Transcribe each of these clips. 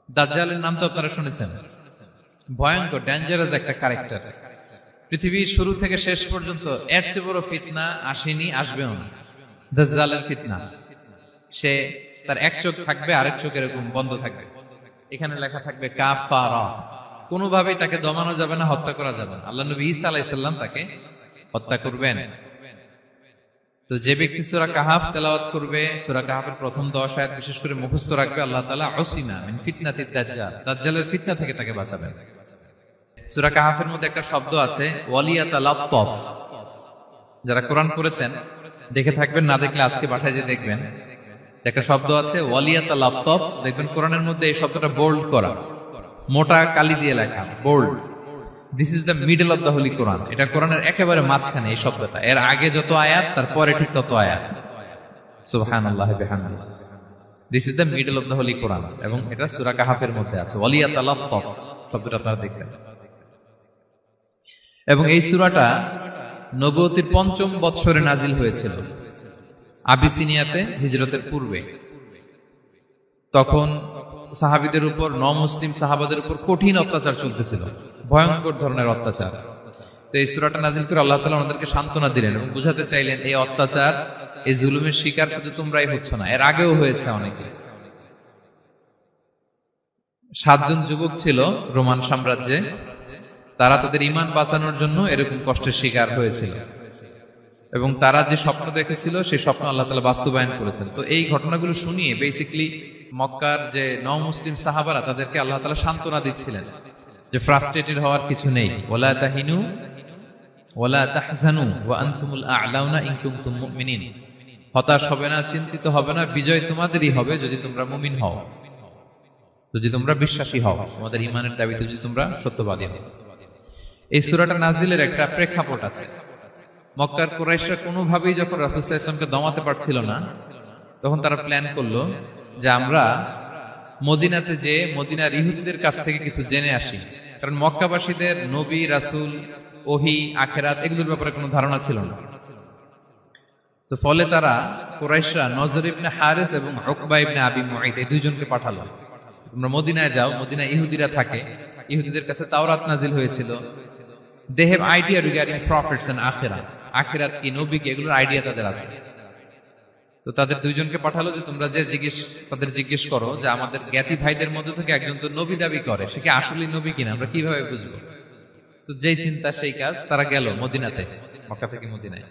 দাজ্জালের নাম তো আপনারা শুনেছেন। ভয়ঙ্কর ডেঞ্জারাস একটা ক্যারেক্টার। পৃথিবীর শুরু থেকে শেষ পর্যন্ত এর চেয়ে বড় ফিতনা আসেনি, আসবেও না। দাজ্জালের ফিতনা। সে তার এক চোখ থাকবে, আরেক চোখ এরকম বন্ধ থাকবে, এখানে লেখা থাকবে কাফারা। কোনোভাবেই তাকে দমানো যাবে না, হত্যা করা যাবে না। আল্লাহ নবী ঈসা আলাইহিস সালাম তাকে হত্যা করবেন। তো যে ব্যক্তি সূরা কাহাফ তেলাওয়াত করবে, সূরা কাহাফের প্রথম 10 আয়াত বিশেষ করে মুখস্থ রাখবে, আল্লাহ তাআলা উসিমা মিন ফিতনাতিদ দাজ্জাল, দাজ্জালের ফিতনা থেকে তাকে বাঁচাবেন। সূরা কাহাফের মধ্যে একটা শব্দ আছে ওয়ালিয়াতালাত্তাফ। যারা কোরআন পড়েছেন দেখে থাকবেন, না দেখলে আজকে পাঠায় যে দেখবেন, একটা শব্দ আছে ওয়ালিয়াতালাত্তাফ। দেখবেন কোরআনের মধ্যে এই শব্দটা বোল্ড করা, মোটা কালি দিয়ে লেখা, bold. This is the middle of the holy Quran. এটা কোরআনের একেবারে মাঝখানে এই শব্দটা। এর আগে যত আয়াত, তারপরে ঠিক তত আয়াত। সুবহানাল্লাহি বিহামদিহি। This is the middle of the holy Quran, এবং এটা সূরা কাহাফের মধ্যে আছে ওয়ালিয়াতালাত্তাফ শব্দটা আপনারা দেখবেন। এবং এই সূরাটা নবুয়তির ৫ম বৎসরে নাজিল হয়েছিল, আবিসিনিয়াতে, হিজরতের পূর্বে। তখন সাহাবীদের উপর, নমুসলিম সাহাবাদের উপর কঠিন অত্যাচার চলতেছিল, ভয়ঙ্কর ধরনের অত্যাচার। তো এই সূরাটা নাজিল করে আল্লাহ তাআলা ওনাদেরকে সান্ত্বনা দিলেন এবং বুঝাতে চাইলেন, এই অত্যাচার, এই জুলুমের শিকার শুধু তোমরাই হচ্ছ না, এর আগেও হয়েছে অনেকে। 7 জন যুবক ছিল রোমান সাম্রাজ্যে, তারা তাদের ঈমান বাঁচানোর জন্য এরকম কষ্টের শিকার হয়েছিল, এবং তারা যে স্বপ্ন দেখেছিল সেই স্বপ্ন আল্লাহ তাআলা বাস্তবায়ন করেছেন। তো এই ঘটনাগুলো শুনিয়ে বেসিক্যালি মক্কার যে নও-মুসলিম সাহাবারা, তাদেরকে আল্লাহ তাআলা সান্ত্বনা দিচ্ছিলেন যে ফ্রাস্ট্রেটেড হওয়ার কিছু নেই। ওয়ালা তাহিনু ওয়ালা তাহজানু ওয়া আনতুমুল আ'লাউনা ইন কুনতুম মুমিনিন। হতাশ হবে না, চিন্তিত হবে না, বিজয় তোমাদেরই হবে যদি তোমরা মুমিন হও, যদি তোমরা বিশ্বাসী হও, তোমাদের ঈমানের দাবিতে যদি তোমরা সত্যবাদী হও। এই সূরাটা নাজিলের একটা প্রেক্ষাপট আছে। মক্কার কুরাইশরা কোনোভাবেই যখন রাসূল সাল্লাল্লাহু আলাইহি ওয়াসাল্লামকে দমাতে পারছিল না, তখন তারা প্ল্যান করলো যে আমরা মদিনাতে যে মদিনার ইহুদিদের কাছ থেকে কিছু জেনে আসি। কারণ মক্কাবাসীদের নবী, রাসূল, ওহী, আখিরাত এগুলোর ব্যাপারে কোনো ধারণা ছিল না। তো ফলে তারা কুরাইশরা নজর ইবনে হারিস এবং উকবা ইবনে আবি মুঈত এই দুইজনকে পাঠালো, তোমরা মদিনায় যাও, মদিনায় ইহুদিরা থাকে, ইহুদিদের কাছে তাওরাত নাজিল হয়েছিল। They have idea regarding prophets and আখিরাত, আখিরাত কি, নবী কি, এগুলোর আইডিয়া তাদের আছে। তো তাদের দুইজনকে পাঠালো যে তোমরা যে তাদের জিজ্ঞেস করো যে আমাদের জ্ঞাতি ভাইদের মধ্যে থেকে একজন তো নবী দাবি করে, সে কি আসলেই নবী কিনা, আমরা কিভাবে বুঝবো? তো যেই চিন্তা সেই কাজ, তারা গেল মদিনাতে, মক্কা থেকে মদিনায়,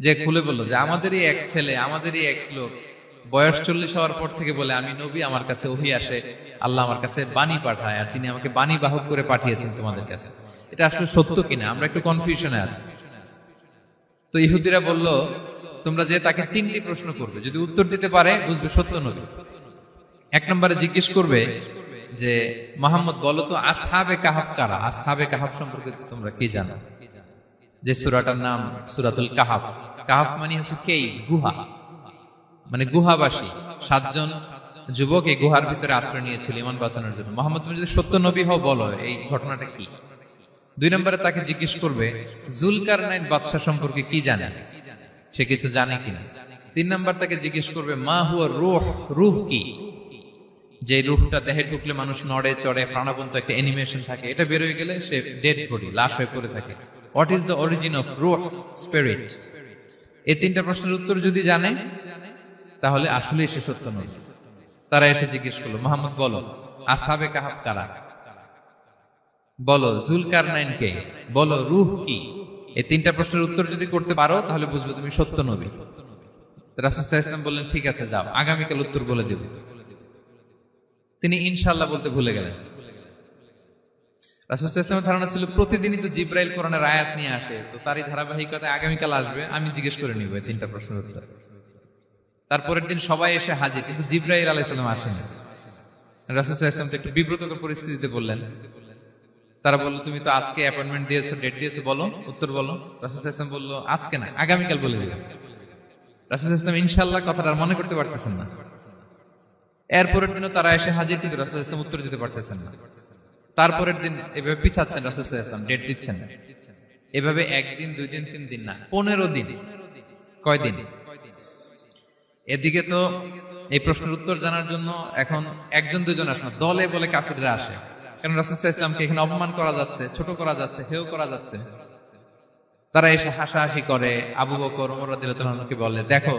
যে খুলে বললো যে আমাদেরই এক ছেলে, আমাদেরই এক লোক বয়স 40 হওয়ার পর থেকে বলে আমি নবী, আমার কাছে ওহী আসে, আল্লাহ আমার কাছে বাণী পাঠায়, আর তিনি আমাকে বাণী বাহক করে পাঠিয়েছেন তোমাদের কাছে। এটা আসলে সত্য কিনা, আমরা একটু কনফিউশনে আছি। তো ইহুদিরা বলল, তোমরা যে তাকে 3টি প্রশ্ন করবে, যদি উত্তর দিতে পারে বুঝবে সত্য নবী। 1 নম্বরে জিজ্ঞেস করবে যে মুহাম্মদ বলো তো আসহাবে কাহাফ কারা, আসহাবে কাহাফ সম্পর্কে তোমরা কি জানো? যে সূরাটার নাম সূরাতুল কাহাফ। কাহাফ মানে হচ্ছে কেইভ, গুহা, মানে গুহাবাসী। 7 জন যুবক এই গুহার ভিতরে আশ্রয় নিয়েছিল ঈমান বাঁচানোর জন্য। মুহাম্মদ তুমি যদি সত্য নবী হও, বলো এই ঘটনাটা কি। 2 নম্বরে তাকে জিজ্ঞেস করবে জুলকারনাইন বাদশা সম্পর্কে কি জানে, সে কিছু জানে কিনা। 3 নম্বর তাকে জিজ্ঞেস করবে মা হুয়া রূহ, রূহ কি, যে রূহটা দেহে ঢুকলে মানুষ নড়ে চড়ে, প্রাণবন্ত একটা অ্যানিমেশন থাকে, এটা বের হয়ে গেলে সে ডেড বডি, লাশ হয়ে পড়ে থাকে। What is the origin of রূহ, স্পিরিট। এই 3টা প্রশ্নের উত্তর যদি জানে তাহলে আসলেই সে সত্য নবী। তারা এসে জিজ্ঞেস করলো মুহাম্মদ বলো আসহাবে কাহাফ কারা, বলো জুলকারনাইন কে, বলো রূহ কি। এই 3টা প্রশ্নের উত্তর যদি করতে পারো তাহলে বুঝবে তুমি সত্য নবী। রাসূল সাল্লাল্লাহু আলাইহি ওয়াসাল্লাম বললেন ঠিক আছে যাও, আগামীকাল উত্তর বলে দেব। তিনি ইনশাআল্লাহ বলতে ভুলে গেলেন। রাসূল সাল্লাল্লাহু আলাইহি ওয়াসাল্লামের ধারণা ছিল প্রতিদিনই তো জিবরাইল কোরআনের আয়াত নিয়ে আসে, তো তারই ধারাবাহিকতায় আগামীকাল আসবে, আমি জিজ্ঞেস করে নিব এই 3টা প্রশ্নের উত্তর। তারপরের দিন সবাই এসে হাজির, কিন্তু জিবরাইল আলাইহিস সালাম আসেনি। রাসূল সাল্লাল্লাহু আলাইহি ওয়াসাল্লাম একটু বিব্রতকর পরিস্থিতিতে বললেন। তারা বললো তুমি তো আজকে অ্যাপয়েন্টমেন্ট দিয়েছো, ডেট দিয়েছো, বলো উত্তর বলো। রাসূল সাল্লাল্লাহু আলাইহি ওয়াসাল্লাম বলল আজকে না, আগামীকাল বলে দিলাম। রাসূল সাল্লাল্লাহু আলাইহি ওয়াসাল্লাম ইনশাআল্লাহ কথাটা আর মনে করতে পারতেছেন না। এরপরের দিনও তারা এসে হাজির, কিন্তু রাসূল সাল্লাল্লাহু আলাইহি ওয়াসাল্লাম উত্তর দিতে পারতেছেন না। তারপরের দিন এভাবে পিছাচ্ছেন, রাসূল সাল্লাল্লাহু আলাইহি ওয়াসাল্লাম ডেট দিচ্ছেন না। এভাবে 1 দিন 2 দিন 3 দিন না, 15 দিন। কয়দিন? এদিকে তো এই প্রশ্নের উত্তর জানার জন্য এখন একজন দুজন আসে না, দলে বলে কাফিররা আসে। কারণ রাসূল সাল্লাল্লাহু আলাইহি ওয়াসাল্লামকে এখানে অপমান করা যাচ্ছে, ছোট করা যাচ্ছে, হেয় করা যাচ্ছে। তারা এসে হাসাহাসি করে। আবু বকর, ওমর রাদিয়াল্লাহু আনহুকে বলে, দেখো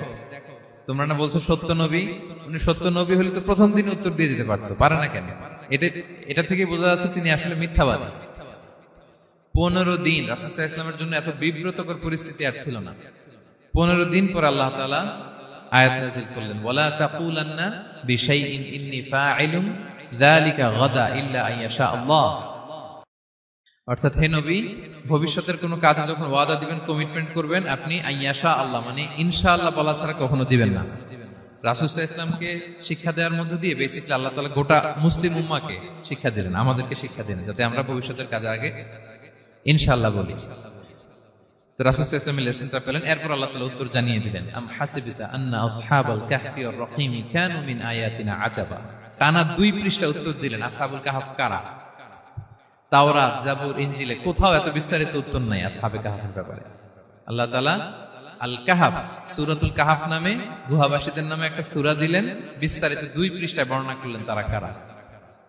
তোমরা না বলছো সত্য নবী, উনি সত্য নবী হলে তো প্রথম দিন উত্তর দিয়ে দিতে পারতো, পারে না কেন? এটা থেকে বোঝা যাচ্ছে তিনি আসলে মিথ্যাবাদী। 15 দিন রাসূল সাল্লাল্লাহু আলাইহি ওয়াসাল্লামের জন্য এত বিব্রতকর পরিস্থিতি আর ছিল না। 15 দিন পর আল্লাহ তাআলা আয়াত নাযিল করলেন, ওয়ালা তাকুলান্না বিশাইইন ইন্নী ফাইলুন যালিকা গাদা ইল্লা আইয়াশা আল্লাহ। অর্থাৎ হে নবী, ভবিষ্যতের কোনো কাজে যখন ওয়াদা দিবেন, কমিটমেন্ট করবেন, আপনি আইয়াশা আল্লাহ মানে ইনশাআল্লাহ বলা ছাড়া কখনো দিবেন না। রাসূল সাল্লাল্লাহু আলাইহি ওয়াসাল্লামকে শিক্ষা দেওয়ার মধ্য দিয়ে বেসিক্যালি আল্লাহ তাআলা গোটা মুসলিম উম্মাহকে শিক্ষা দিলেন, আমাদেরকে শিক্ষা দিলেন, যাতে আমরা ভবিষ্যতের কাজে আগে ইনশাআল্লাহ বলি। তো রাসূল সাল্লাল্লাহু আলাইহি ওয়াসাল্লাম লেসনটা পেলেন। এরপর আল্লাহ তাআলা উত্তর জানিয়ে দিলেন, আম হাসিবিতা আন্না আসহাবাল কাহফি ওয়ার রহিমি কানু মিন আয়াতিনা আজাবা। টানা 2 পৃষ্ঠা উত্তর দিলেন আসহাবুল কাহফ কারা। তাওরাত, জাবুর, ইনজিলে কোথাও এত বিস্তারিত উত্তর নাই আসহাবে কাহফের ব্যাপারে। আল্লাহ তাআলা আল কাহফ, সূরাতুল কাহফ নামে গুহাবাসীদের নামে একটা সূরা দিলেন, বিস্তারিত 2 পৃষ্ঠায় বর্ণনা করলেন তারা কারা।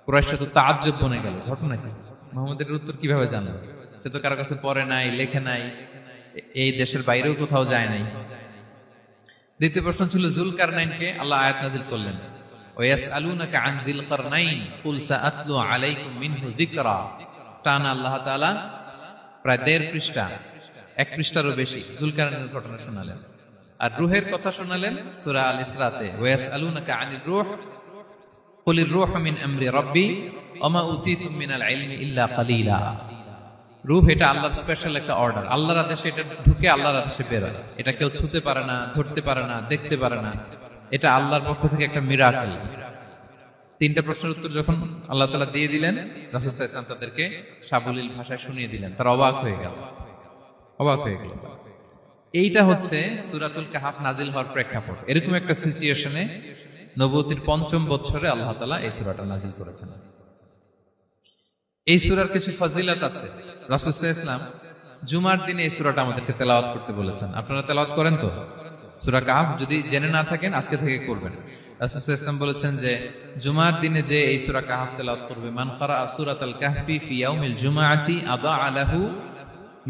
কুরাইশরা তো তাআজ্জুব বনে গেল, ঘটনা কি, মুহাম্মদের উত্তর কিভাবে জানলো? সে তো কারো কাছে পড়ে নাই, লেখে নাই, এই দেশের বাইরেও কোথাও যায় নাই। দ্বিতীয় প্রশ্ন ছিল যুলকারনাইনকে আল্লাহ আয়াত নাযিল করলেন, ওয়াসআলুনাকা আন যিলকারনাইন কুল সাআতলু আলাইকুম মিনহু যিকরা। টানা আল্লাহ তাআলা প্রায় 1.5 পৃষ্ঠা, 1 পৃষ্ঠারও বেশি যুলকারনাইনের ঘটনা শোনালেন। আর রূহের কথা শোনালেন সূরা আল ইসরাতে, ওয়াসআলুনাকা আনির রূহ কুলির রূহু মিন আমরি রাব্বি ওয়া মা উতীতুম মিনাল ইলমি ইল্লা কালিলা। রূহ এটা আল্লাহর স্পেশাল একটা অর্ডার, আল্লাহর আদেশে এটা ঢুকে আল্লাহর আদেশে বের হয়। এটা কেউ ছুতে পারে না, ধরতে পারে না, দেখতে পারে না, এটা আল্লাহর পক্ষ থেকে একটা মিরাকেল। 3টা প্রশ্নের উত্তর যখন আল্লাহ তাআলা দিয়ে দিলেন, রাসূল সাল্লাল্লাহু আলাইহি ওয়াসাল্লাম তাদেরকে সাবলীল ভাষায় শুনিয়ে দিলেন। তারা অবাক হয়ে গেল। এইটা হচ্ছে সূরাতুল কাহফ নাজিল হওয়ার প্রেক্ষাপট। এরকম একটা সিচুয়েশনে নবুয়তির 5ম বছরে আল্লাহ তাআলা এই সূরাটা নাজিল করেছেন। এই সূরার কিছু ফজিলত আছে। রাসূল সাল্লাল্লাহু আলাইহি ওয়াসাল্লাম জুমার দিনে এই সূরাটা আমাদেরকে তেলাওয়াত করতে বলেছেন। আপনারা তেলাওয়াত করেন তো? সূরা কাহফ যদি জেনে না থাকেন আজকে থেকে করবেন। রাসূল সাল্লাল্লাহু আলাইহি ওয়াসাল্লাম বলেছেন যে জুমার দিনে যে এই সূরা কাহফ তেলাওয়াত করবে, মান ক্বারা সূরাতাল কাহফি ফি ইয়াউমিল জুমআতি আযা লাহু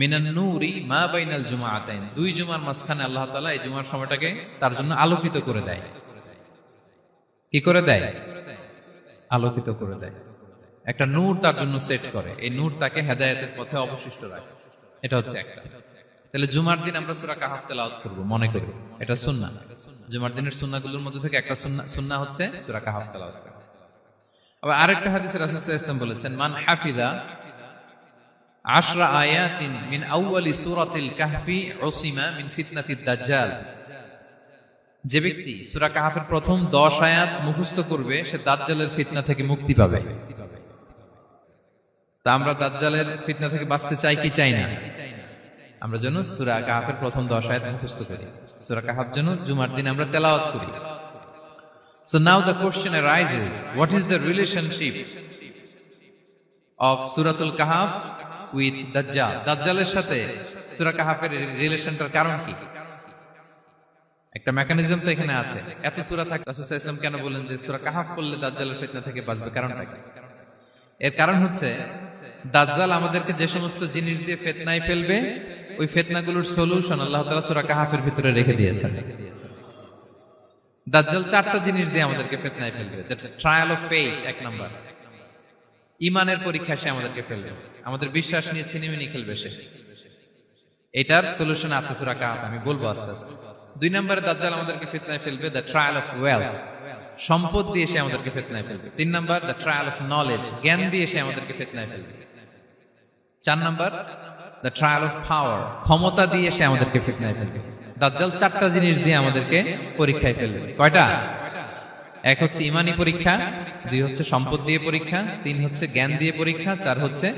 মিনান নূরি মা বাইনাল জুমআতাইন। 2 জুমার মাঝখানে আল্লাহ তাআলা এই জুমার সময়টাকে তার জন্য আলোকিত করে দেয়। কি করে দেয়? আলোকিত করে দেয়। একটা নূর তার জন্য সেট করে, এই নূর তাকে হেদায়েতের পথে অবশিষ্ট রাখে। এটা হচ্ছে একটা। তাহলে জুমার দিন আমরা সূরা কাহফ তেলাওয়াত করব, মনে করি এটা সুন্নাহ। জুমার দিনের সুন্নাহগুলোর মধ্যে থেকে একটা সুন্নাহ হচ্ছে সূরা কাহফ তেলাওয়াত করা। আবার আরেকটা হাদিসে রাসূল সাল্লাল্লাহু আলাইহি ওয়াসাল্লাম বলেছেন, মান হাফিযা 10 আয়াতিন মিন আউয়ালি সূরাতিল কাহফি উসিমা মিন ফিতনাতিদ দাজ্জাল। যে ব্যক্তি সূরা কাহফের প্রথম 10 আয়াত মুখস্থ করবে, সে দাজ্জালের ফিতনা থেকে মুক্তি পাবে। তা আমরা দাজ্জালের ফিতনা থেকে বাঁচতে চাই কি চাই না? আমরা যেন সূরা কাহফের প্রথম 10 আয়াত মুখস্থ করি, সূরা কাহফ যেন জুমার দিন আমরা তেলাওয়াত করি। So now the question arises, what is the relationship of Suratul Kahf with Dajjal? দাজ্জালের সাথে সূরা কাহফের রিলেশনটার কারণ কি? একটা মেকানিজম তো এখানে আছে। এত সূরা থাকে, রাসূল সাল্লাল্লাহু আলাইহি ওয়াসাল্লাম কেন বলেন যে সূরা কাহফ পড়লে দাজ্জালের ফিতনা থেকে বাঁচবে? কারণটা কি? এর কারণ হচ্ছে দাজ্জাল আমাদেরকে যে সমস্ত জিনিস দিয়ে ফিতনায় ফেলবে, ওই ফিতনাগুলোর সলিউশন আল্লাহ তাআলা সূরা কাহফের ভিতরে রেখে দিয়েছেন। দাজ্জাল 4টা জিনিস দিয়ে আমাদেরকে ফিতনায় ফেলবে। That's trial of faith, 1 number. ঈমানের পরীক্ষা সে আমাদেরকে ফেলবে, আমাদের বিশ্বাস নিয়ে ছিনিমিনি খেলবে সে। এটার সলিউশন আছে সূরা কাহফ, আমি বলবো আস্তে আস্তে। 2 নম্বরে দাজ্জাল আমাদেরকে ফিতনায় ফেলবে, দ্য ট্রায়াল অফ ওয়েলথ, সম্পদ দিয়ে সে আমাদেরকে ফিতনায় ফেলবে। 3 number the trial of knowledge, জ্ঞান দিয়ে সে আমাদেরকে ফিতনায় ফেলবে। 4 number the trial of power, ক্ষমতা দিয়ে সে আমাদেরকে ফিতনায় ফেলবে। দাজ্জাল 4টা জিনিস দিয়ে আমাদেরকে পরীক্ষায় ফেলবে। কয়টা? 1 হচ্ছে ঈমানি পরীক্ষা, 2 হচ্ছে সম্পদ দিয়ে পরীক্ষা, 3 হচ্ছে জ্ঞান দিয়ে পরীক্ষা, 4 হচ্ছে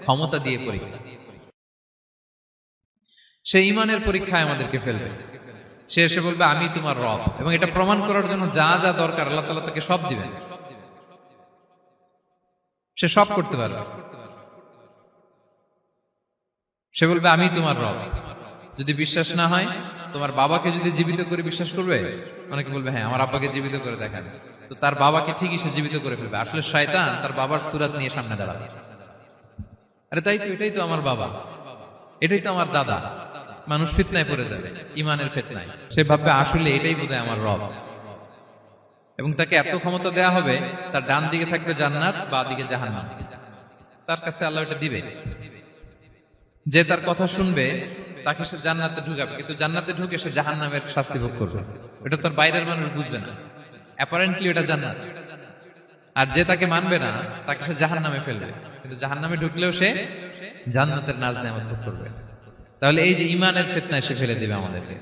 ক্ষমতা দিয়ে পরীক্ষা। সে ঈমানের পরীক্ষায় আমাদেরকে ফেলবে। সে এসে বলবে আমি তোমার রব, এবং এটা প্রমাণ করার জন্য যা যা দরকার আল্লাহ তাআলা তাকে সব দিবেন। সে সব করতে পারবে। সে বলবে আমি তোমার রব। যদি বিশ্বাস না হয়, তোমার বাবাকে যদি জীবিত করে বিশ্বাস করবে? অনেকে বলবে হ্যাঁ আমার আব্বাকে জীবিত করে দেখান। তো তার বাবাকে ঠিকই সে জীবিত করে ফেলবে। আসলে শয়তান তার বাবার সুরাত নিয়ে সামনে দাঁড়াবে। আরে তাই তো, এটাই তো আমার বাবা, এটাই তো আমার দাদা। মানুষ ফিতনায় পড়ে যাবে, ইমানের ফিতনায়। সে ভাববে আসলে এটাই বোধহয় আমার রব। এবং তাকে এত ক্ষমতা দেয়া হবে, তার ডান দিকে থাকবে জান্নাত, বাঁ দিকে জাহান্নাম। তার কাছে আল্লাহ এটা দিবে। যে তার কথা শুনবে তাকে সে জান্নাতে ঢুকাবে, কিন্তু জান্নাতে ঢুকে সে জাহান্নামের শাস্তি ভোগ করবে। এটা তার বাইরের মানুষ বুঝবে না, অ্যাপারেন্টলি এটা জান্নাত। আর যে তাকে মানবে না তাকে সে জাহান্নামে ফেলবে, কিন্তু জাহান্নামে ঢুকলেও সে জান্নাতের নাজ নেয়ামত ভোগ করবে। তাহলে এই যে ইমানের ফিতনায় সে ফেলে দিবে আমাদেরকে।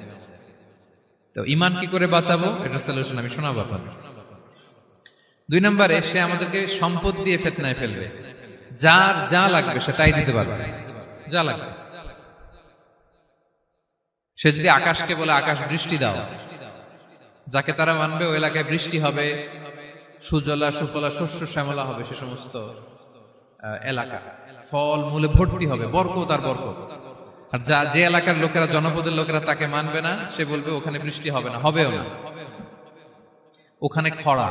তো ইমান কি করে বাঁচাবো, এটা সলিউশন আমি শোনাবো আপনাদের। 2 নম্বরে, সে আমাদেরকে সম্পদ দিয়ে ফিতনায় ফেলবে। যার যা লাগবে সে তাই দিতে পারবে, যা লাগবে। সে যদি আকাশকে বলে আকাশ বৃষ্টি দাও, যাকে তারা মানবে ওই এলাকায় বৃষ্টি হবে, সুজলা সুফলা শস্য শ্যামলা হবে সে সমস্ত এলাকা, ফল মূলে ভর্তি হবে, বরকত আর বরকত। আর যে এলাকার লোকেরা, জনপদের লোকেরা তাকে মানবে না, সে বলবে ওখানে বৃষ্টি হবে না, হবেও না। ওখানে খরা,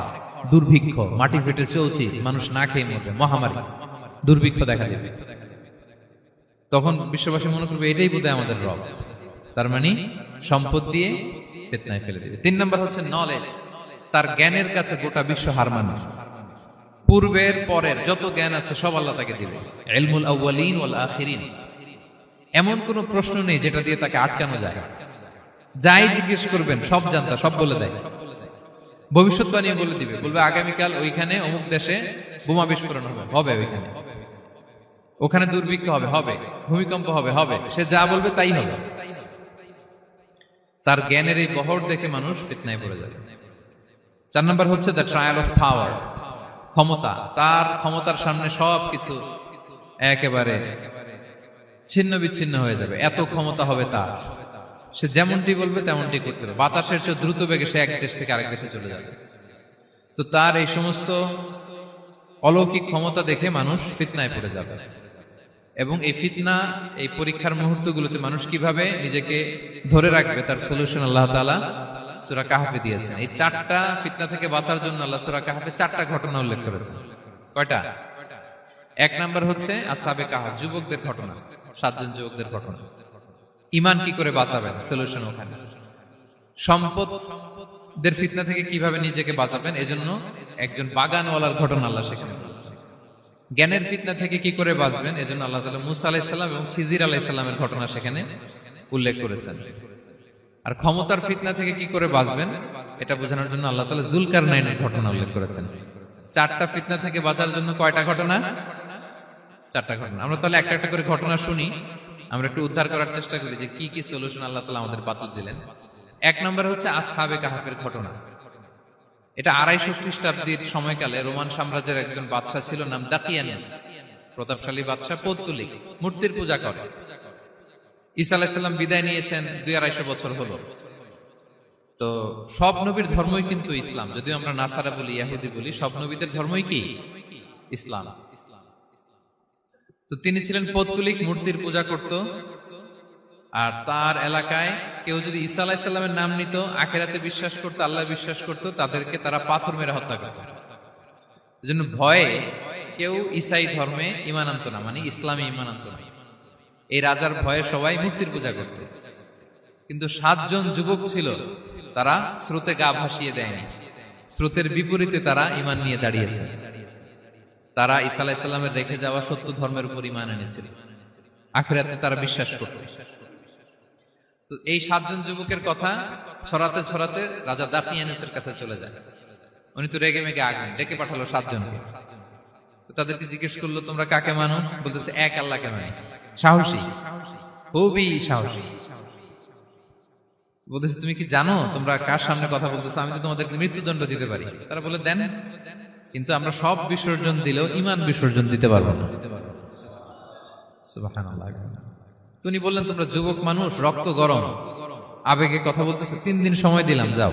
দুর্ভিক্ষ, মাটি ফেটে চলছে, মানুষ না খেয়ে মরবে, মহামারী দুর্ভিক্ষ দেখা দেবে। তখন বিশ্ববাসী মনে করবে এটাই বোধহয় আমাদের রব। তার মানে সম্পদ দিয়ে ফিতনায় ফেলে দিবে। 3 নম্বর হচ্ছে নলেজ। তার জ্ঞানের কাছে গোটা বিশ্ব হার মানবে। পূর্বের পরের যত জ্ঞান আছে সব আল্লাহ তাকে দিবে। ইলমুল আউয়ালিন ওয়াল আখিরিন। এমন কোন প্রশ্ন নেই যেটা দিয়ে তাকে আটকানো যায়। যাই জিজ্ঞেস করবেন সব জানতা, সব বলে দেয়। ভবিষ্যৎবাণী বলে দিবে, বলবে আগামীকাল ওইখানে অমুক দেশে বোমা বিস্ফোরণ হবে, হবে ওইখানে, ওখানে দুর্ভিক্ষ হবে, হবে, ভূমিকম্প হবে, হবে। সে যা বলবে তাই হবে। তার জ্ঞানের এই বহর দেখে মানুষ ফিতনায় পড়ে যাবে। 4 নম্বর হচ্ছে দ্য ট্রায়াল অফ পাওয়ার, ক্ষমতা। তার ক্ষমতার সামনে সবকিছু একেবারে ছিন্ন বিচ্ছিন্ন হয়ে যাবে, এত ক্ষমতা হবে তার। সে যেমনটি বলবে তেমনটি করতে হবে। বাতাসের চেয়ে দ্রুত বেগে সে এক দেশ থেকে আরেক দেশে চলে যাবে। তো তার এই সমস্ত অলৌকিক ক্ষমতা দেখে মানুষ ফিতনায় পড়ে যাবে। এবং এই ফিতনা, এই পরীক্ষার মুহূর্তগুলোতে মানুষ কিভাবে নিজেকে ধরে রাখবে তার সলিউশন আল্লাহ তাআলা সূরা কাহফে দিয়েছেন। এই 4টা ফিতনা থেকে বাঁচার জন্য আল্লাহ সূরা কাহফে 4টা ঘটনা উল্লেখ করেছেন। কয়টা? 1 নাম্বার হচ্ছে আসহাবে কাহফ, যুবকদের ঘটনা, 7 জন যুবকদের ঘটনা। ঈমান কি করে বাঁচাবেন, সলিউশন ওখানে। সম্পদের ফিতনা থেকে কিভাবে নিজেকে বাঁচাবেন, এজন্য একজন বাগানওয়ালার ঘটনা আল্লাহ সেখানে বলেছেন। জ্ঞানের ফিতনা থেকে কি করে বাঁচবেন, এজন্য আল্লাহ তাআলা মুসা আলাইহিস সালাম এবং খিজির আলাইহিস সালামের ঘটনা সেখানে উল্লেখ করেছেন। আর ক্ষমতার ফিতনা থেকে কি করে বাঁচবেন এটা বোঝানোর জন্য আল্লাহ তাআলা যুলকারনাইনের ঘটনা উল্লেখ করেছেন। 4টা ফিতনা থেকে বাঁচার জন্য কয়টা ঘটনা? 4টা ঘটনা। আমরা তাহলে একটা একটা করে ঘটনা শুনি, আমরা একটু উদ্ধার করার চেষ্টা করি যে কি কি সলিউশন আল্লাহ তাআলা আমাদের বাতলে দিলেন। 1 নম্বর হচ্ছে আসহাবে কাহফের ঘটনা। এটা 250 খ্রিস্টাব্দের সময়কালে রোমান সাম্রাজ্যের একজন বাদশা ছিল, নাম দাকিয়ানুস। প্রতাপশালী বাদশা, পৌত্তলিক, মূর্তির পূজা করে। ঈসা আলাইহিস সালাম বিদায় নিয়েছেন, 200-250 বছর হলো। তো সব নবীর ধর্মই কিন্তু ইসলাম, যদিও আমরা নাসারা বলি, ইহুদি বলি, সব নবীদের ধর্মই কি ইসলাম। তো তিনি ছিলেন পৌত্তলিক, মূর্তির পূজা করত। আর তার এলাকায় কেউ যদি ঈসা আলাইহিস সালামের নাম নিত, আখিরাতে বিশ্বাস করত, আল্লাহ বিশ্বাস করত, তাদেরকে তারা পাথর মেরে হত্যা করত। এজন্য ভয়ে কেউ ঈসাই ধর্মে ঈমান আনতো না, মানে ইসলামে ঈমান আনতো না। এই রাজার ভয়ে সবাই মূর্তির পূজা করত। কিন্তু 7 জন যুবক ছিল, তারা স্রোতে গা ভাসিয়ে দেয়নি। স্রোতের বিপরীতে তারা ঈমান নিয়ে দাঁড়িয়েছে। তারা ঈসা আলাইহিস সালামের রেখে যাওয়া সত্য ধর্মের উপর ঈমান এনেছিল, আখিরাতে তারা বিশ্বাস করত। তো এই 7 জন যুবকের কথা ছড়াতে ছড়াতে রাজা দাকিয়ানুসের কাছে চলে যায়। উনি তো রেগে মেগে আগুন, ডেকে পাঠালো 7 জনকে। তাদেরকে জিজ্ঞেস করলো তোমরা কাকে মানো? বলতেছে এক আল্লাহকে মানি। সাহসী, খুবই সাহসী। বলতেছে তুমি কি জানো তোমরা কার সামনে কথা বলতেছো? আমি তো তোমাদেরকে মৃত্যুদণ্ড দিতে পারি। তারা বলে দেন, কিন্তু আমরা সব বিসর্জন দিলেও ঈমান বিসর্জন দিতে পারবো না। সুবহানাল্লাহ। তিনি বললেন তোমরা যুবক মানুষ, রক্ত গরম, আবেগে কথা বলতেছো, 3 দিন সময় দিলাম, যাও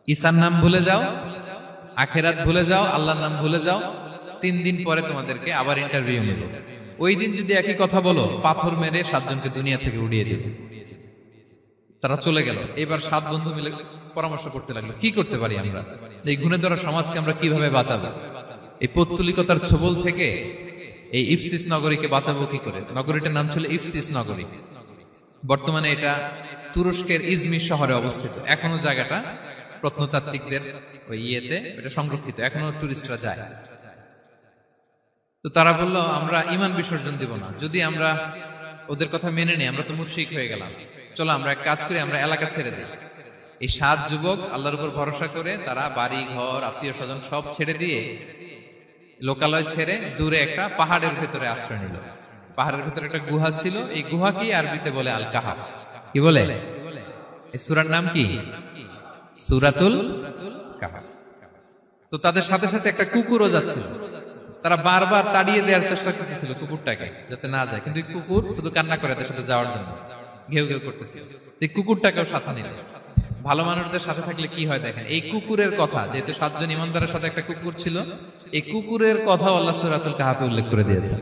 ঈসার নাম ভুলে যাও, আখিরাত ভুলে যাও, আল্লাহর নাম ভুলে যাও। 3 দিন পরে তোমাদেরকে আবার ইন্টারভিউ নেব। ওই দিন যদি একই কথা বলো, পাথর মেরে 7 জনকে দুনিয়া থেকে উড়িয়ে দেবে। তারা চলে গেল। এবার 7 বন্ধু মিলে পরামর্শ করতে লাগলো, কি করতে পারি আমরা, এই গুণে ধরা সমাজকে আমরা কিভাবে বাঁচাবো, এই পৌত্তলিকতার ছোবল থেকে এই ইফসিস নগরীকে বাঁচাবো কি করে। নগরীটার নাম ছিল ইফসিস নগরী। বর্তমানে এটা তুরস্কের ইজমির শহরে অবস্থিত। এখনো জায়গাটা প্রত্নতাত্ত্বিকদের ওই ইয়েতে এটা সংরক্ষিত, এখনো টুরিস্টরা যায়। তো তারা বলল, আমরা ঈমান বিসর্জন দিব না, যদি আমরা ওদের কথা মেনে নিই আমরা তো মুশরিক হয়ে গেলাম, চলো আমরা এক কাজ করি, আমরা এলাকা ছেড়ে দিই। এই 7 যুবক আল্লাহর উপর ভরসা করে তারা বাড়ি ঘর আত্মীয় স্বজন সব ছেড়ে দিয়ে, লোকালয় ছেড়ে দূরে একটা পাহাড়ের ভেতরে আশ্রয় নিল। পাহাড়ের ভেতরে একটা গুহা ছিল, এই গুহা কি আরবিতে বলে আল কাহাফ। কি বলে? এই সূরার নাম কি? সূরাতুল কাহাফ। তো তাদের সাথে সাথে একটা কুকুরও যাচ্ছিল। তারা বারবার তাড়িয়ে দেওয়ার চেষ্টা করতেছিল কুকুরটাকে, যাতে না যায়, কিন্তু কুকুর শুধু কান্না করে তাদের সাথে যাওয়ার জন্য ঘেউ ঘেউ করতেছিল। এই কুকুরটাকেও সাথে নিল। ভালো মানুষদের সাথে থাকলে কি হয় দেখেন, এই কুকুরের কথা, যেহেতু 7 জন ইমানদারের সাথে একটা কুকুর ছিল, এই কুকুরের কথা আল্লাহ সূরাতুল কাহাফে উল্লেখ করে দিয়েছেন।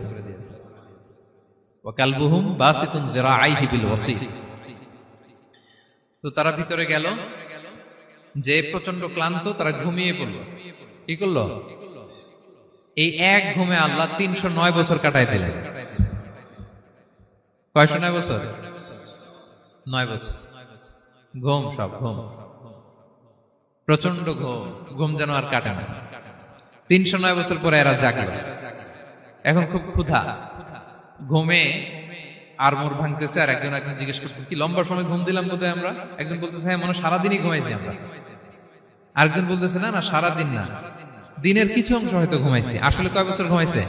ওয়া কালবুহুম বাসিতুন যিরাআইহি বিল ওয়াসিল। তো তারা ভিতরে গেল, যে প্রচন্ড ক্লান্ত, তারা ঘুমিয়ে পড়ল। কি করলো? এই এক ঘুমে আল্লাহ 309 বছর কাটাই দিলেন। কয়শো 9 বছর? 9 বছর ঘুম, সব ঘুম, প্রচন্ড ঘুম, ঘুম যেন আর কাটে না। 309 বছর পরে এরা জাগলো। এখন খুব ক্ষুধা, ঘুমে আর মোর ভাঙতেছে। আর একজন জিজ্ঞেস করতেছে, কি লম্বা সময় ঘুম দিলাম বোধহয় আমরা? একজন বলতেছে, হ্যাঁ মনে সারাদিনই ঘুমাইছি আমরা। আরেকজন বলতেছে, না না সারাদিন না, দিনের কিছু অংশ হয়তো ঘুমাইছি। আসলে কয় বছর ঘুমাইছে?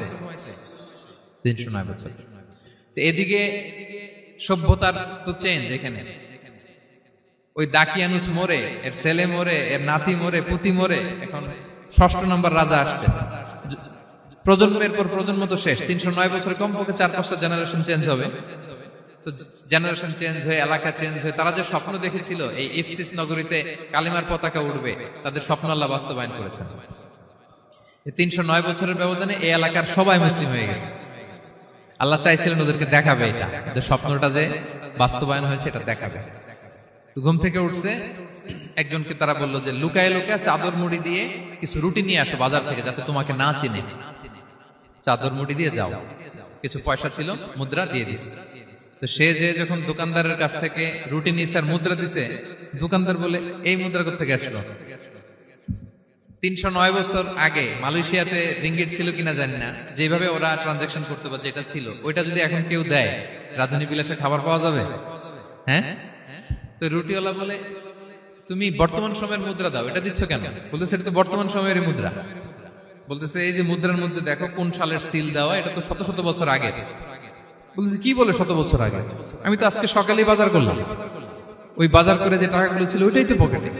309 বছর। তো এদিকে সভ্যতার তো চেঞ্জ। এখানে ওই দাকিয়ানুস মরে, এর ছেলে মরে, এর নাতি মরে, পুতি মরে, এখন 6ষ্ঠ নম্বর রাজা আসছে। প্রজন্মের পর প্রজন্ম তো শেষ। 309 বছর কমপক্ষে 4-5টা জেনারেশন চেঞ্জ হবে। তো জেনারেশন চেঞ্জ হয়ে, এলাকা চেঞ্জ হয়ে, তারা যে স্বপ্ন দেখেছিল এই ইফসিস নগরীতে কালিমার পতাকা উঠবে, তাদের স্বপ্ন আল্লাহ বাস্তবায়ন করেছেন। 309 বছরের ব্যবধানে এই এলাকার সবাই মুসলিম হয়ে গেছে। আল্লাহ চাইছিলেন ওদেরকে দেখাবে এটা, যে স্বপ্নটা যে বাস্তবায়ন হয়েছে এটা দেখাবে। ঘুম থেকে উঠছে, একজনকে তারা বললো যে লুকায় লুকায় চাদর মুড়ি দিয়ে কিছু রুটি নিয়ে আসো বাজার থেকে, যাতে তোমাকে না চিনে। চাদর মুড়ি দিয়ে যাও। কিছু পয়সা ছিল, মুদ্রা দিয়ে দিছে। তো সে যে যখন দোকানদারের কাছ থেকে রুটি নিয়েছে আর মুদ্রা দিছে, দোকানদার বলে, এই মুদ্রা কোত্থেকে আসলো? 309 বছর আগে মালয়েশিয়াতে রিঙ্গিট ছিল কিনা জানি না, যেভাবে ওরা ট্রানজাকশন করতে পারে, যেটা ছিল ওইটা যদি এখন কেউ দেয়, রাজধানী বিলাসে খাবার পাওয়া যাবে? হ্যাঁ। তো রুটিওয়ালা বলে, তুমি বর্তমান সময়ের মুদ্রা দাও, এটা দিচ্ছ কেন? বলতেছে, এটা তো বর্তমান সময়ের মুদ্রা। বলতেছে, এই যে মুদ্রার মধ্যে দেখো কোন সালের সিল দেওয়া, এটা তো শত শত বছর আগে। বলতেছে, কি বলে শত বছর আগে? আমি তো আজকে সকালেই বাজার করলাম, ওই বাজার করে যে টাকাগুলো ছিল ওইটাই তো পকেটে।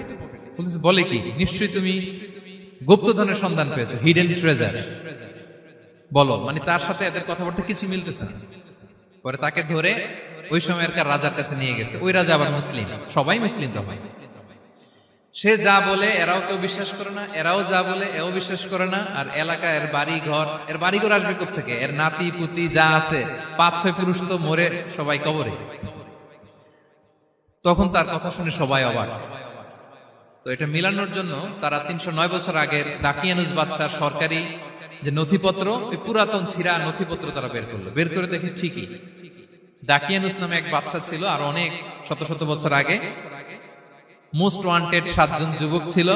বলতেছে, বলে কি? নিশ্চয়ই তুমি গুপ্তধনের সন্ধান পেয়েছো, হিডেন ট্রেজার। বলো, মানে তার সাথে এদের কথাবার্তা কিছু মিলতেছে না। পরে তাকে ধরে ওই সময়কার রাজার কাছে নিয়ে গেছে। ওই রাজা আবার মুসলিম, সবাই মুসলিম তখন। সে যা বলে এরাও কেউ বিশ্বাস করে না, এরাও যা বলে এও বিশ্বাস করে না। আর এলাকা, এর বাড়ি ঘর আসবে কোত্থেকে? এর নাতি পুতি যা আছে 5-6 পুরুষ তো মরে সবাই কবরে। তখন তার কথা শুনে সবাই অবাক। তো এটা মিলানোর জন্য তারা 309 বছর আগের দাকিয়ানুস বাদশার সরকারি যে নথিপত্র, ওই পুরাতন ছিঁড়া নথিপত্র তারা বের করলো। বের করে দেখে ঠিকই দাকিয়ানুস নামে এক বাদশা ছিল, আর অনেক শত শত বছর আগে মোস্ট ওয়ান্টেড 7 জন যুবক ছিল,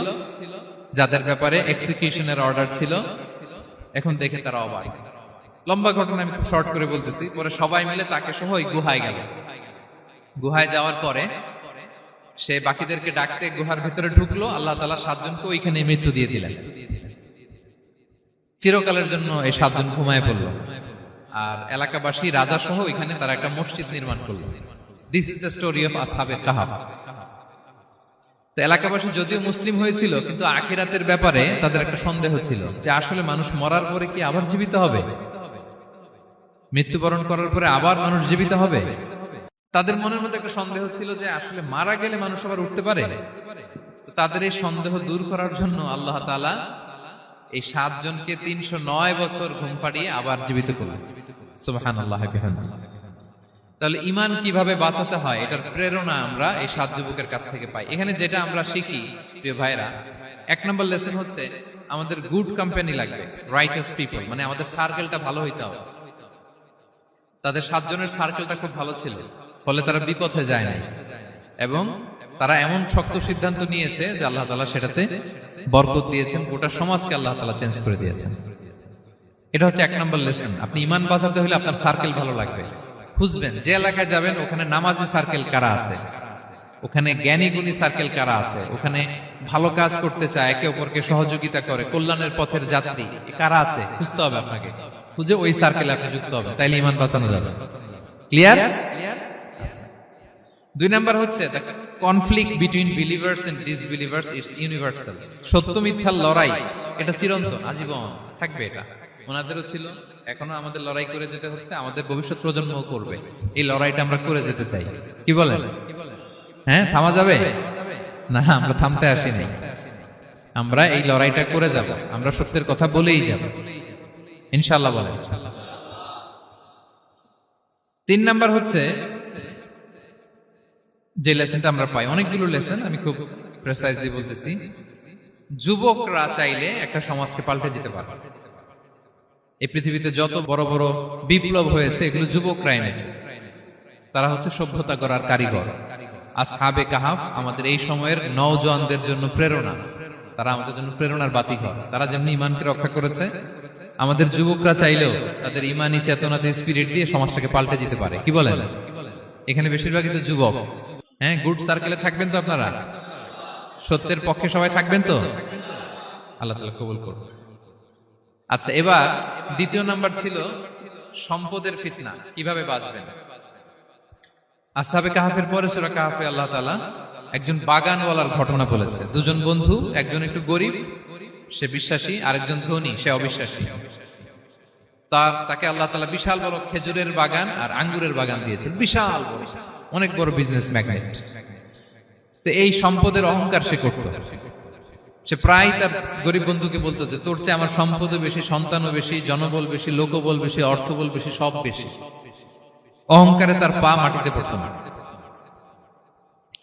যাদের ব্যাপারে এক্সিকিউশনের অর্ডার ছিল। এখন দেখে তারা অবাক। লম্বা ঘটনা আমি খুব শর্ট করে বলতেছি। পরে সবাই মিলে তাকে সহ ওই গুহায় গেল। গুহায় যাওয়ার পরে সে বাকিদেরকে ডাকতে গুহার ভিতরে ঢুকলো। আল্লাহ তাআলা 7 জনকে ওইখানে মৃত্যু দিয়ে দিলেন। চিরকালের জন্য এই 7 জন ঘুমায় পড়লো। আর এলাকাবাসী রাজা সহ এখানে তারা একটা মসজিদ নির্মাণ করলো। This is the story of আসহাবে কাহাফ। তো এলাকাবাসী যদিও মুসলিম হয়েছিল, কিন্তু আখিরাতের ব্যাপারে তাদের একটা সন্দেহ ছিল, যে আসলে মানুষ মরার পরে কি আবার জীবিত হবে? মৃত্যুবরণ করার পরে আবার মানুষ জীবিত হবে? তাদের মনের মধ্যে একটা সন্দেহ ছিল যে আসলে মারা গেলে মানুষ আবার উঠতে পারে। তাদের এই সন্দেহ দূর করার জন্য আল্লাহ তাআলা এই 7 জনকে 309 বছর ঘুম পাড়িয়ে আবার জীবিত করলেন। সুবহানাল্লাহ বিহামদিহি। তাহলে ঈমান কিভাবে বাঁচাতে হয় এটার প্রেরণা আমরা এই 7 যুবকের কাছ থেকে পাই। এখানে যেটা আমরা শিখি প্রিয় ভাইরা, 1 নম্বর লেসন হচ্ছে আমাদের গুড কোম্পানি লাগবে, রাইটাস পিপল, মানে আমাদের সার্কেলটা ভালো হইতে হবে। তাদের 7 জনের সার্কেলটা খুব ভালো ছিল, ফলে তারা বিপথে যায় না এবং তারা এমন শক্ত সিদ্ধান্ত নিয়েছে যে আল্লাহ তাআলা সেটাতে বরকত দিয়েছেন, গোটা সমাজকে আল্লাহ তাআলা চেঞ্জ করে দিয়েছেন। এটা হচ্ছে 1 নম্বর লেসন। আপনি ঈমান বাঁচাতে হলে আপনার সার্কেল ভালো লাগবে। খুঁজবেন যে এলাকায় যাবেন ওখানে নামাজি সার্কেল কারা আছে, ওখানে জ্ঞানী গুণী সার্কেল কারা আছে, ওখানে ভালো কাজ করতে চায়, একে অপরকে সহযোগিতা করে, কল্যাণের পথের যাত্রী কারা আছে খুঁজতে হবে আপনাকে। খুঁজে ওই সার্কেলে আপনি যুক্ত হবে, তাইলে ঈমান বাঁচানো যাবে। ক্লিয়ার? 2 নাম্বার হচ্ছে conflict between believers and disbelievers it's universal. সত্য মিথ্যার লড়াই এটা চিরন্তন, আজীবন থাকবে। এটা ওনাদেরও ছিল, এখনো আমাদের লড়াই করে যেতে হচ্ছে, আমাদের ভবিষ্যৎ প্রজন্মও করবে। এই লড়াইটা আমরা করে যেতে চাই। কি বলেন? হ্যাঁ, থামা যাবে না? আমরা থামতে আসিনি, আমরা এই লড়াইটা করে যাব, আমরা সত্যের কথা বলেই যাব ইনশাআল্লাহ। বলেন। 3 নাম্বার হচ্ছে যে লেসনটা আমরা পাই, অনেকগুলো লেসন, আমি খুব প্রেসাইজলি বলতেছি। যুবকরা চাইলে একটা সমাজকে পাল্টে দিতে পারে। এই পৃথিবীতে যত বড় বড় বিপ্লব হয়েছে এগুলো যুবকরা এনেছে। তারা হচ্ছে সভ্যতা গড়ার কারিগর। আসহাবে কাহাফ আমাদের এই সময়ের নওজওয়ানদের জন্য প্রেরণা, তারা আমাদের জন্য প্রেরণার বাতিঘর। তারা যেমনি ঈমানকে রক্ষা করেছে, আমাদের যুবকরা চাইলেও তাদের ঈমানি চেতনাতে স্পিরিট দিয়ে সমাজটাকে পাল্টে দিতে পারে। কি বলেন? এখানে বেশিরভাগই তো যুবক। হ্যাঁ, গুড সার্কেলে থাকবেন তো আপনারা? সত্যের পক্ষে সবাই থাকবেন তো? আল্লাহ তাআলা কবুল করুন। আচ্ছা, এবার 2 নাম্বার ছিল সম্পদের ফিতনা, কিভাবে বাঁচবেন। আসহাবে কাহাফের পরে সূরা কাহাফে আল্লাহ তাআলা একজন বাগানওয়ালার ঘটনা বলেছে। 2 জন বন্ধু, একজন একটু গরিব, সে বিশ্বাসী, আরেকজন ধনী, সে অবিশ্বাসী। তাকে আল্লাহ তাআলা বিশাল বড় খেজুরের বাগান আর আঙ্গুরের বাগান দিয়েছেন, বিশাল বড়, অনেক বড় বিজনেস ম্যাগনেট। তো এই সম্পদের অহংকার সে করত। সে প্রায় তার গরিব বন্ধুকে বলতো যে তোর চেয়ে আমার সম্পদও বেশি, সন্তানও বেশি, জনবল বেশি, লোকবল বেশি, অর্থবল বেশি, সব বেশি। অহংকারে তার পা মাটিতে পড়ত না।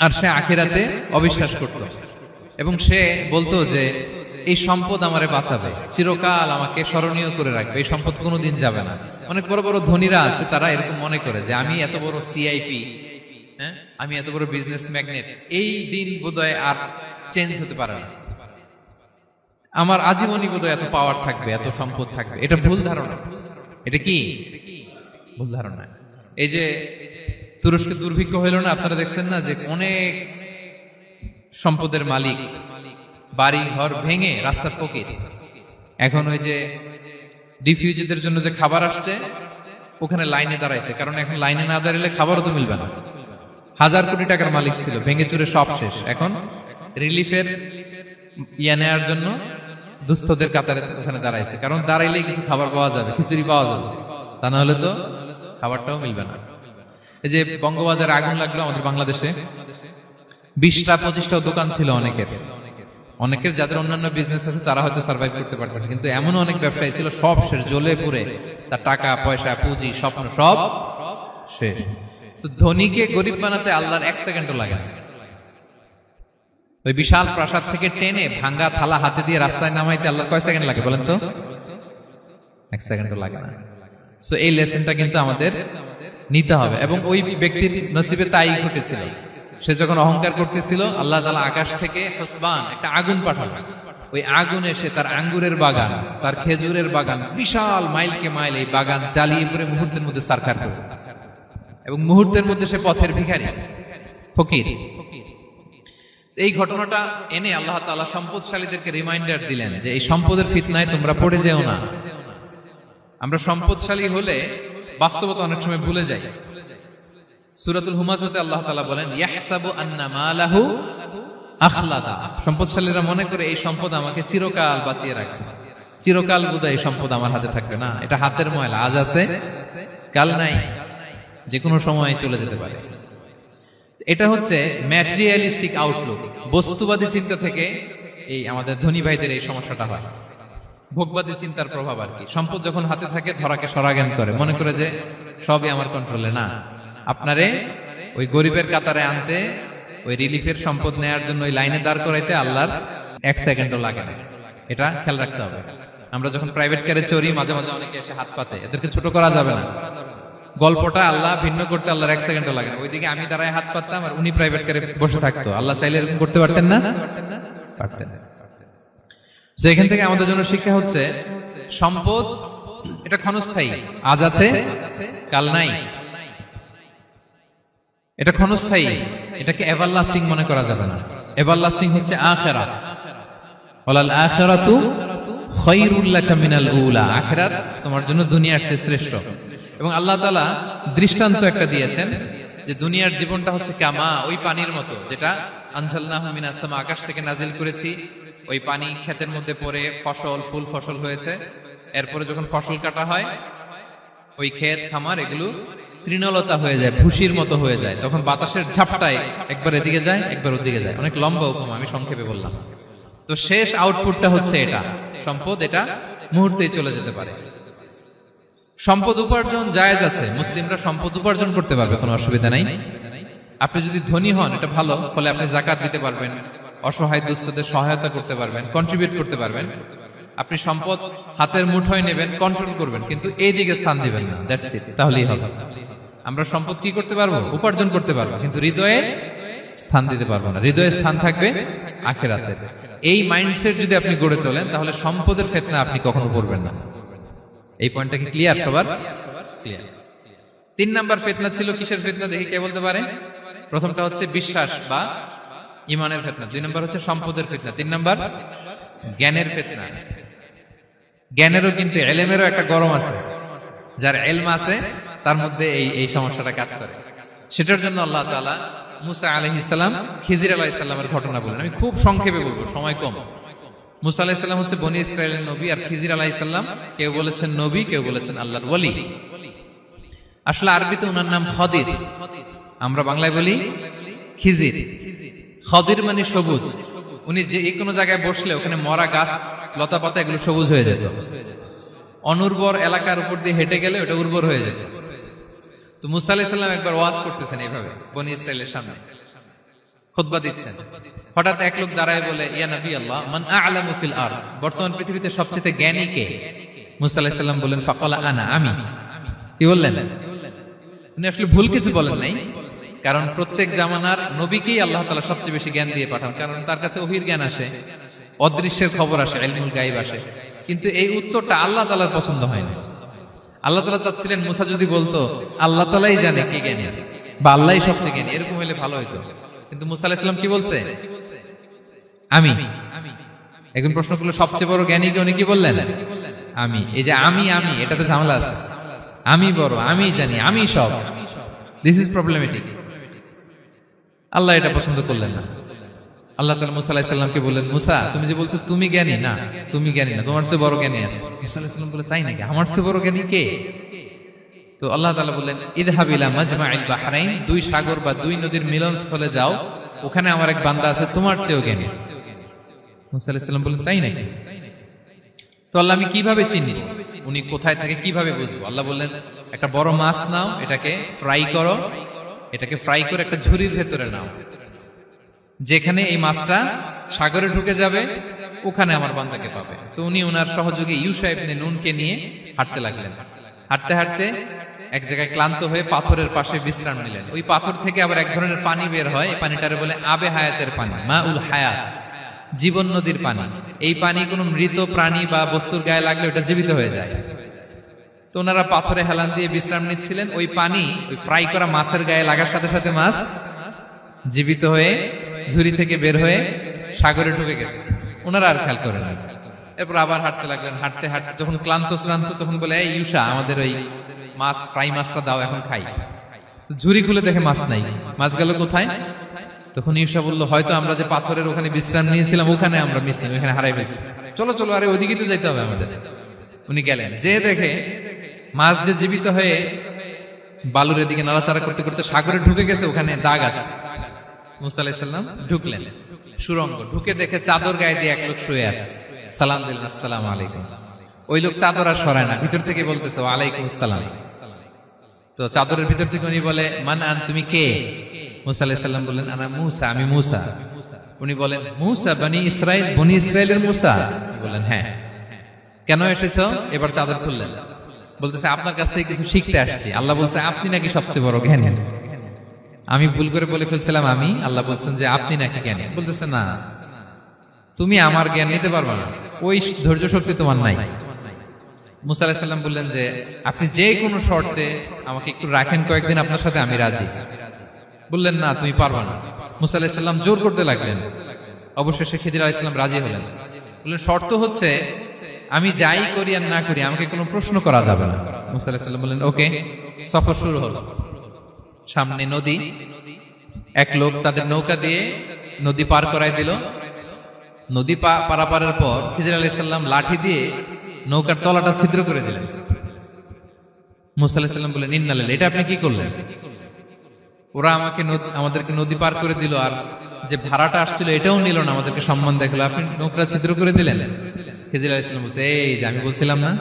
আর সে আখিরাতে অবিশ্বাস করত এবং সে বলতো যে এই সম্পদ আমারে বাঁচাবে, চিরকাল আমাকে স্মরণীয় করে রাখবে, এই সম্পদ কোনোদিন যাবে না। অনেক বড় বড় ধনীরা আছে, তারা এরকম মনে করে যে আমি এত বড় সিআইপি, হ্যাঁ, আমি এত বড় বিজনেস ম্যাগনেট, এই দিন বোধহয় আর চেঞ্জ হতে পারে না, আমার আজীবনই বোধহয় এত পাওয়ার থাকবে, এত সম্পদ থাকবে। এটা ভুল ধারণা। এটা কি ভুল ধারণা? এই যে তুরস্কে দুর্ভিক্ষ হইল না, আপনারা দেখছেন না যে অনেক সম্পদের মালিক বাড়ি ঘর ভেঙে রাস্তার ফকির। এখন ওই যে ডিফিউজিদের জন্য যে খাবার আসছে ওখানে লাইনে দাঁড়াইছে, কারণ এখন লাইনে না দাঁড়ালে খাবারও তো মিলবে না। 1000 কোটি টাকার মালিক ছিল, ভেঙে চুরে সব শেষ। এখন রিলিফের নেওয়ার জন্য দুস্থদের কাতারে ওখানে দাঁড়াইছে, কারণ দাঁড়াইলেই কিছু খাবার পাওয়া যাবে, খিচুড়ি পাওয়া যাবে, তা না হলে তো খাবারটাও মিলবে না। এই যে বঙ্গবাজারে আগুন লাগলো আমাদের বাংলাদেশে, 20টা-25টা দোকান ছিল অনেকের যাদের অন্যান্য বিজনেস আছে তারা হয়তো সার্ভাইভ করতে পারতেছে, কিন্তু এমন অনেক ব্যবসায়ী ছিল সব শেষ, জ্বলে পুড়ে তার টাকা পয়সা পুঁজি স্বপ্ন সব শেষ। তো ধনীকে গরিব বানাতে আল্লাহর 1 সেকেন্ডও লাগে না। ওই বিশাল প্রাসাদ থেকে টেনে ভাঙ্গা থালা হাতে দিয়ে রাস্তায় নামাইতে আল্লাহর কয় সেকেন্ড লাগে বলেন তো? 1 সেকেন্ডও লাগে না। সো এই লেসনটা কিন্তু আমাদের নিতে হবে। এবং ওই ব্যক্তির নসিবে তাই ঘটেছিল। সে যখন অহংকার করতেছিল, আল্লাহ তাআলা আকাশ থেকে হুসবান একটা আগুন পাঠালো। ওই আগুন এসে তার আঙ্গুরের বাগান, তার খেজুরের বাগান, বিশাল মাইলকে মাইল এই বাগান জ্বালিয়ে পুরো মুহূর্তের মধ্যে সারখার করে, এবং মুহূর্তের মধ্যে সে পথের ভিখারি, ফকির। এই ঘটনাটা এনে আল্লাহ তাআলা সম্পদশালীদেরকে রিমাইন্ডার দিলেন যে এই সম্পদের ফিতনায় তোমরা পড়ে যেও না। আমরা সম্পদশালী হলে বাস্তবতা অনেক সময় ভুলে যাই। সূরাতুল হুমাজাতে আল্লাহ তাআলা বলেন ইয়াহসাবু আন্না মালাহু আখলাদা। সম্পদশালীরা মনে করে এই সম্পদ আমাকে চিরকাল বাঁচিয়ে রাখবে, চিরকাল বোধহয় এই সম্পদ আমার হাতে থাকবে। না, এটা হাতের ময়লা, আজ আছে কাল নাই, যে কোনো সময় চলে যেতে পারে। এটা হচ্ছে ম্যাটেরিয়ালিস্টিক আউটলুক, বস্তুবাদী চিন্তা থেকে এই আমাদের ধনী ভাইদের এই সমস্যাটা হয়। ভোগবাদী চিন্তার প্রভাব আর কি। সম্পদ যখন হাতে থাকে ধরাকে সরাজ্ঞান করে, মনে করে যে সবই আমার কন্ট্রোলে। না, আপনারে ওই গরিবের কাতারে আনতে, ওই রিলিফের সম্পদ নেয়ার জন্য ওই লাইনে দাঁড় করাইতে আল্লাহর 1 সেকেন্ডও লাগে না। এটা খেয়াল রাখতে হবে। আমরা যখন প্রাইভেট কারে চড়ি, মাঝে মাঝে অনেকে এসে হাত পাতে, এদেরকে ছোট করা যাবে না। গল্পটা আল্লাহ ভিন্ন করতে আল্লাহর 1 সেকেন্ডও লাগে না। ওইদিকে আমি দাঁড়ায় হাত পাততাম আর উনি প্রাইভেট কারে বসে থাকতো। আল্লাহ চাইলে এরকম করতে পারতেন না? পারতেন। তো এখান থেকে আমাদের জন্য শিক্ষা হচ্ছে, সম্পদ এটা ক্ষণস্থায়ী, আজ আছে কাল নাই। এটা ক্ষণস্থায়ী, এটাকে এভারলাস্টিং মনে করা যাবে না। এভারলাস্টিং হচ্ছে আখিরাত। ওয়ালাল আখিরাতু খায়রুল লাকা মিনাল উলা। আখিরাত তোমার জন্য দুনিয়ার চেয়ে শ্রেষ্ঠ। এবং আল্লাহ তাআলা দৃষ্টান্ত একটা দিয়েছেন যে দুনিয়ার জীবনটা হচ্ছে কামা, ওই পানির মতো যেটা আনজালনাহু মিনাস সামা, আকাশ থেকে নাজিল করেছি। ওই পানি ক্ষেতের মধ্যে পড়ে ফসল, ফুল ফসল হয়েছে। এরপরে যখন ফসল কাটা হয়, ওই ক্ষেত খামার এগুলো তৃণলতা হয়ে যায়, ভুসির মতো হয়ে যায়। তখন বাতাসের ঝাপটায় একবার এদিকে যায়, একবার ওদিকে যায়। অনেক লম্বা উপমা, আমি সংক্ষেপে বললাম। তো শেষ আউটপুটটা হচ্ছে এটা, সম্পদ এটা মুহূর্তেই চলে যেতে পারে। সম্পদ উপার্জন জায়েজ আছে, মুসলিমরা সম্পদ উপার্জন করতে পারবে, কোনো অসুবিধা নাই। আপনি যদি ধনী হন এটা ভালো, ফলে আপনি যাকাত দিতে পারবেন, অসহায় দুস্থদের সহায়তা করতে পারবেন, কন্ট্রিবিউট করতে পারবেন। আপনি সম্পদ হাতের মুঠোয় নেবেন, কন্ট্রোল করবেন, কিন্তু এই দিকে স্থান দিবেন না। দ্যাটস ইট, তাহলেই হবে। আমরা সম্পদ কি করতে পারবো? উপার্জন করতে পারবো, কিন্তু হৃদয়ে স্থান দিতে পারবো না। হৃদয়ে স্থান থাকবে আখিরাতে। এই মাইন্ডসেট যদি আপনি গড়ে তোলেন, তাহলে সম্পদের ফিতনা আপনি কখনো পড়বেন না। এই পয়েন্টটা কি ক্লিয়ার সবার? ক্লিয়ার। 3 নাম্বার ফিতনা ছিল কিসের ফিতনা দেখি কে বলতে পারে? প্রথমটা হচ্ছে বিশ্বাস বা ঈমানের ফিতনা, 2 নাম্বার হচ্ছে সম্পদের ফিতনা, 3 নাম্বার জ্ঞানের ফিতনা। জ্ঞানেরও কিন্তু ইলমেরও একটা গরম আছে। যার ইলম আছে তার মধ্যে এই সমস্যাটা কাজ করে। সেটার জন্য আল্লাহ তাআলা মুসা আলাইহিস সালাম, খিজির আলাইহিস সালামের ঘটনা বলেন। আমি খুব সংক্ষেপে বলবো, সময় কম। মুসা আলাইহিস সালাম হচ্ছে বনি ইসরাইলের নবী, আর খিজির আলাইহিস সালাম কেউ বলেছেন নবী, কেউ বলেছেন আল্লাহর ওলি। আসলে আরবিতে ওনার নাম খদির, আমরা বাংলায় বলি খিজির। খদির মানে সবুজ। উনি যে কোনো জায়গায় বসলে ওখানে মরা গাছ, লতা পাতা এগুলো সবুজ হয়ে যেত। অনুর্বর এলাকার উপর দিয়ে হেঁটে গেলে ওটা উর্বর হয়ে যেত। তো মুসা আলাইহিস সালাম একবার ওয়াজ করতেছেন এইভাবে বনি ইসরাইলের সামনে, খুতবা দিচ্ছেন। হঠাৎ এক লোক দাঁড়ায় বলে, ইয়া নবী আল্লাহ, মান আ'লামু ফিল আরদ, বর্তমান পৃথিবীতে সবচেয়ে জ্ঞানী কে? মুসা আলাইহিস সালাম বলেন, ফাকালা আনা, আমি। কি বললেন? উনি আসলে ভুল কিছু বলেন নাই, কারণ প্রত্যেক জামানার নবীকেই আল্লাহ তাআলা সবচেয়ে বেশি জ্ঞান দিয়ে পাঠান, কারণ তার কাছে ওহীর জ্ঞান আসে, অদৃশ্যের খবর আসে, ইলমুল গায়ব আসে। কিন্তু এই উত্তরটা আল্লাহ তাআলার পছন্দ হয় না। আল্লাহ তাআলা চাচ্ছিলেন মুসা যদি বলতো আল্লাহ তাআলাই জানে কে জ্ঞানী বা আল্লাহই সবচেয়ে জ্ঞানী, এরকম হলে ভালো হতো। কিন্তু মুসা আলাইহিস সালাম কি বলছে? আমি। এখন প্রশ্ন করলো সবচেয়ে বড় জ্ঞানী কে? উনি কি বললেন? আমি। এই যে আমি এটাতে ঝামেলা আছে। আমি বড়, আমি জানি, আমি সব, দিস ইজ প্রবলেমেটিক। আল্লাহ এটা পছন্দ করলেন না। আল্লাহ তাআলা মুসা আলাইহিস সালামকে বললেন, মুসা তুমি যে বলছো তুমি জ্ঞানী, না তুমি জ্ঞানী না, তোমার চেয়ে বড় জ্ঞানী আছে। মুসা আলাইহিস সালাম বলে, তাই নাকি? আমার চেয়ে বড় জ্ঞানী কে? তো আল্লাহ তাআলা বললেন, ইযহাব ইলা মাজমাইল বাহরাইন, 2 সাগর বা 2 নদীর মিলনস্থলে যাও, ওখানে আমার এক বান্দা আছে তোমার চেয়েও জ্ঞানী। মুসা আলাইহিস সালাম বললেন, তাই নাকি? তো আল্লাহ, আমি কিভাবে চিনি উনি কোথায় থাকে, কিভাবে বুঝবো? আল্লাহ বললেন, একটা বড় মাছ নাও, এটাকে ফ্রাই করো, এটাকে ফ্রাই করে একটা ঝুড়ির ভেতরে নাও, যেখানে এই মাছটা সাগরে ঢুকে যাবে ওখানে আমার বান্দাকে পাবে। তো উনি ওনার সহযোগী ইউশা ইবনে নুনকে নিয়ে হাঁটতে লাগলেন। হাঁটতে হাঁটতে এক জায়গায় ক্লান্ত হয়ে পাথরের পাশে বিশ্রাম নিলেন। ওই পাথর থেকে আবার এক ধরনের পানি বের হয়, এই পানিটারে বলে আবে হায়াতের পানি, মাউল হায়াত, জীবন নদীর পানি। এই পানি কোনো মৃত প্রাণী বা বস্তুর গায়ে লাগলে ওটা জীবিত হয়ে যায়। তো ওনারা পাথরে হেলান দিয়ে বিশ্রাম নিচ্ছিলেন। ওই পানি ওই ফ্রাই করা মাছের গায়ে লাগার সাথে সাথে মাছ জীবিত হয়ে ঝুড়ি থেকে বের হয়ে সাগরে ঢুকে গেছে। ওনারা আর খেয়াল করেন না। এরপর আবার হাঁটতে লাগলেন। হাঁটতে হাঁটতে যখন ক্লান্ত শ্রান্ত, তখন বলে, এই ইউশা, আমাদের ওই মাছ, ফ্রাই মাছটা দাও, এখন খাই। ঝুড়ি খুলে দেখে মাছ নাই। মাছ গেল কোথায়? তখন ইউশা বললো, হয়তো আমরা যে পাথরের ওখানে বিশ্রাম নিয়েছিলাম ওখানে আমরা মিসিং, ওখানে হারাই ফেলছি। চলো চলো, আরে ওইদিকে তো যাইতে হবে আমাদের। উনি গেলেন, যে দেখে মাছ যে জীবিত হয়ে বালুর এদিকে নাড়াচাড়া করতে করতে সাগরে ঢুকে গেছে, ওখানে দাগ আছে। মুসা আলাইহিস সালাম ঢুকলেন সুরঙ্গ, ঢুকে দেখে চাদর গায়ে দিয়ে এক লোক শুয়ে আছে। সালাম দিলেন, আসসালামু আলাইকুম। ওই লোক চাদর আর সরায় না, ভিতর থেকে বলতেছে ওয়ালাইকুম আসসালাম। তো চাদরের ভিতর থেকে উনি বলে মান আন, তুমি কে? মুসা আলাইহিস সালাম বললেন আনা মুসা, আমি মুসা। উনি বলেন মুসা বনি ইসরাইল, বনি ইসরাইলের মুসা? বললেন হ্যাঁ। কেন এসেছো? এবার চাদর খুললেন, বলতেছে আপনার কাছ থেকে কিছু শিখতে আসছি। আল্লাহ বলছে আপনি নাকি সবচেয়ে বড় জ্ঞানী। আমি ভুল করে বলে ফেলছিলাম আমি, আল্লাহ বলছেন যে আপনি নাকি জ্ঞানী। বলতেছে না, তুমি আমার জ্ঞান নিতে পারবে না, ওই ধৈর্য শক্তি তোমার নাই। মুসা আলাইহিস সালাম বললেন যে আপনি যে কোনো শর্তে আমাকে একটু রাখেন কয়েকদিন আপনার সাথে, আমি রাজি। বললেন না তুমি পারবে না। মুসা আলাইহিস সালাম জোর করতে লাগলেন, অবশেষে খিদির আলাইহিস সালাম রাজি হলেন। বললেন শর্ত হচ্ছে আমি যাই করি আর না করি আমাকে কোনো প্রশ্ন করা যাবে না। মুসা আলাইহিস সালাম বললেন ওকে। সফর শুরু হলো। সামনে নদী, এক লোক তাদের নৌকা দিয়ে নদী পার করায় দিল। নদী পারাপারের পর খিজির আলাইহিস সালাম লাঠি দিয়ে নৌকার তলাটা ছিদ্র করে দিলেন। মুসা আলাইহিস সালাম বললেন ইন্না লিল্লাহি, এটা আপনি কি করলেন? ওরা আমাদেরকে নদী পার করে দিল, আর যে ভাড়াটা আসছিল এটাও নিল না, আমাদেরকে সম্মান দেখালো, আপনি নৌকা ছিদ্র করে দিলেন। খিজির আলাইহিস সালাম বলছে এই যে আমি বলছিলাম না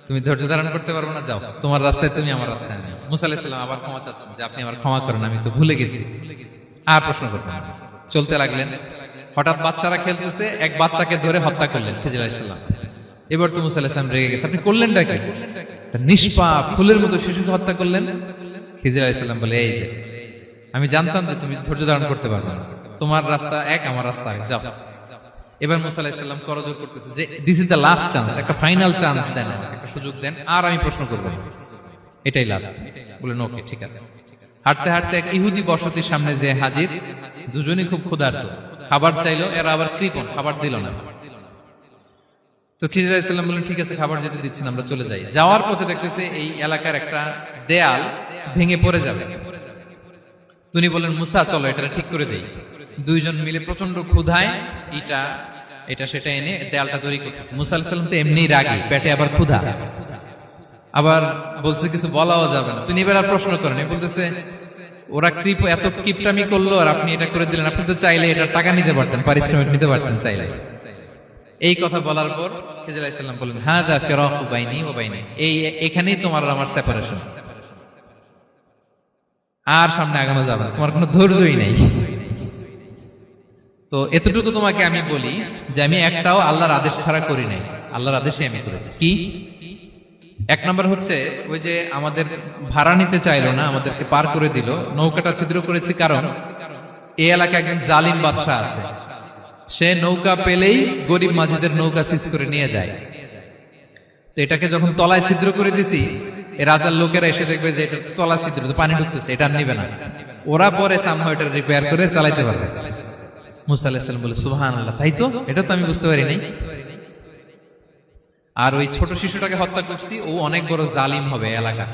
তুমি ধৈর্য ধারণ করতে পারবে না, যাও তোমার রাস্তায় তুমি, আমার রাস্তায় আমি। মুসা আলাইহিস সালাম আবার ক্ষমা চাচ্ছেন যে আপনি আমার ক্ষমা করেন, আমি তো ভুলে গেছি, আর প্রশ্ন করবেন না। চলতে লাগলেন। হঠাৎ বাচ্চারা খেলতেছে, এক বাচ্চাকে ধরে হত্যা করলেন খিজির আলাইহিস সালাম। এবার তো মুসা আলাইহিস সালাম রেগে গেছে, আপনি করলেনটা কি? নিষ্পাপ ফুলের মতো শিশুকে হত্যা করলেন। খিজির আলাইহিস সালাম বলে এই যে আমি জানতাম যে তুমি ধৈর্য ধারণ করতে পারবে না, তোমার রাস্তা এক, আমার রাস্তা এক, যাও। এবার মুসা আলাইহিস সালাম করজোর করতেছে যে this is the last chance, একটা ফাইনাল চান্স দেন, একটা সুযোগ দেন, আর আমি প্রশ্ন করবো, এটাই লাস্ট। বলেন ওকে ঠিক আছে। হাঁটতে হাঁটতে এক ইহুদি বসতির সামনে যে হাজির, দুজনই খুব ক্ষুধার্ত, খাবার চাইলো, এরা আবার কৃপণ, খাবার দিল না। তো খিজির আলাইহিস সালাম বললেন ঠিক আছে, খাবার যেটা দিচ্ছেন আমরা চলে যাই। যাওয়ার পথে দেখতেছে এই এলাকার একটা দেয়াল ভেঙে পড়ে যাবে। তিনি বললেন মুসা চলো এটা ঠিক করে দেই। দুইজন মিলে প্রচন্ড ক্ষুধায় এটা সেটা এনে দেয়ালটা তৈরি করতেছে। মুসা আলাইহিস সালাম তো এমনি রাগী, পেটে আবার ক্ষুধা, আবার বলছে কিছু বলাও যাবে না। তিনি এবার আর প্রশ্ন করেন, বলতেছে ওরা এত কিপটামি করলো আর আপনি এটা করে দিলেন, আপনি তো চাইলে এটা টাকা নিতে পারতেন, পারিশ্রমিক নিতে পারতেন চাইলে। এই কথা বলার পর খিজির আলাইহিস সালাম বললেন হাযা ফিরাকু বাইনি ওয়া বাইনি, এখানেই তোমার আর আমার সেপারেশন, আর সামনে আগানো যাবে না, তোমার কোনো ধৈর্যই নেই। তো এতটুকু তোমাকে আমি বলি যে আমি একটাও আল্লাহর আদেশ ছাড়া করি নাই, আল্লাহর আদেশে আমি করেছি। কি? এক নম্বর হচ্ছে ওই যে আমাদের ভাড়া নিতে চাইলো না, আমাদেরকে পার করে দিল, নৌকাটা ছিদ্র করেছি কারণ এই এলাকায় একজন জালিম বাদশাহ আছে, সে নৌকা পেলেই গরিব মাঝিদের নৌকা সিজ করে নিয়ে যায়। তো এটাকে যখন তলায় ছিদ্র করে দিছি, রাজার লোকেরা এসে দেখবে যে এটা তলা ছিদ্র, পানি ঢুকতেছে, এটা নিবে না, ওরা পরে সামহাও এটা রিপেয়ার করে চালাইতে পারবে। মুসা আলাইহিস সালাম বলে সুবহানাল্লাহ, তাই তো, এটা তো আমি বুঝতে পারি নাই। আর ওই ছোট শিশুটাকে হত্যা করছি, ও অনেক বড় জালিম হবে এলাকা,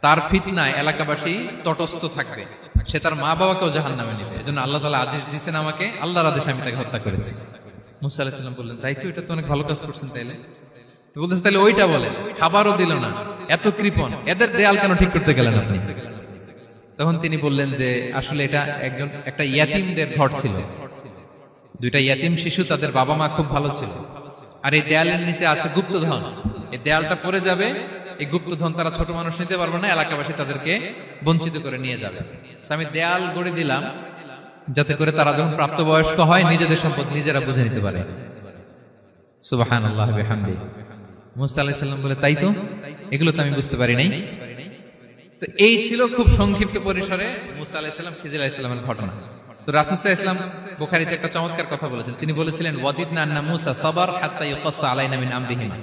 তার ফিতনায় এলাকাবাসী তটস্থ থাকবে, সে তার মা বাবাকেও জাহান্নামে নেবে। এজন্য আল্লাহ তাআলা আদেশ দিয়েছেন আমাকে, আল্লাহর আদেশে আমি তাকে হত্যা করেছি। মুসা আলাইহিস সালাম বললেন তাই তো, এটা তো অনেক ভালো কাজ করছেন। তাইলে তো বলতেছে তাহলে ওইটা বলেন, খাবারও দিল না, এত কৃপণ, এদের দেয়াল কেন ঠিক করতে গেলেন আপনি? তখন তিনি বললেন যে আসলে এটা একটা ইয়াতিমদের ঘর ছিল, দুইটা ইয়াতিম শিশু, তাদের বাবা মা খুব ভালো ছিল, আর এই দেয়ালের নিচে আছে গুপ্তধন, এই দেয়ালটা পড়ে যাবে, এই গুপ্তধন তারা ছোট মানুষ নিতে পারবে না, এলাকাবাসী তাদেরকে বঞ্চিত করে নিয়ে যাবে। আমি দেয়াল গড়ে দিলাম যাতে করে তারা যখন প্রাপ্তবয়স্ক হয় নিজেদের সম্পদ নিজেরা বুঝে নিতে পারে। সুবহানাল্লাহ বিহামদিহি। মুসা আলাইহিস সালাম বলে তাই তো, এগুলো তো আমি বুঝতে পারি নাই। তো এই ছিল খুব সংক্ষিপ্ত পরিসরে মুসা আলাইহিস সালাম খিজির আলাইহিস সালামের ঘটনা। তো রাসূল সাল্লাল্লাহু আলাইহি ওয়াসাল্লাম বুখারীতে একটা চমৎকার কথা বলেছেন, তিনি বলেছিলেন ওয়াদিদনা আন্না মুসা সাবার হাত্তা ইউকাসসা আলাইনা মিন আমরিহিমা।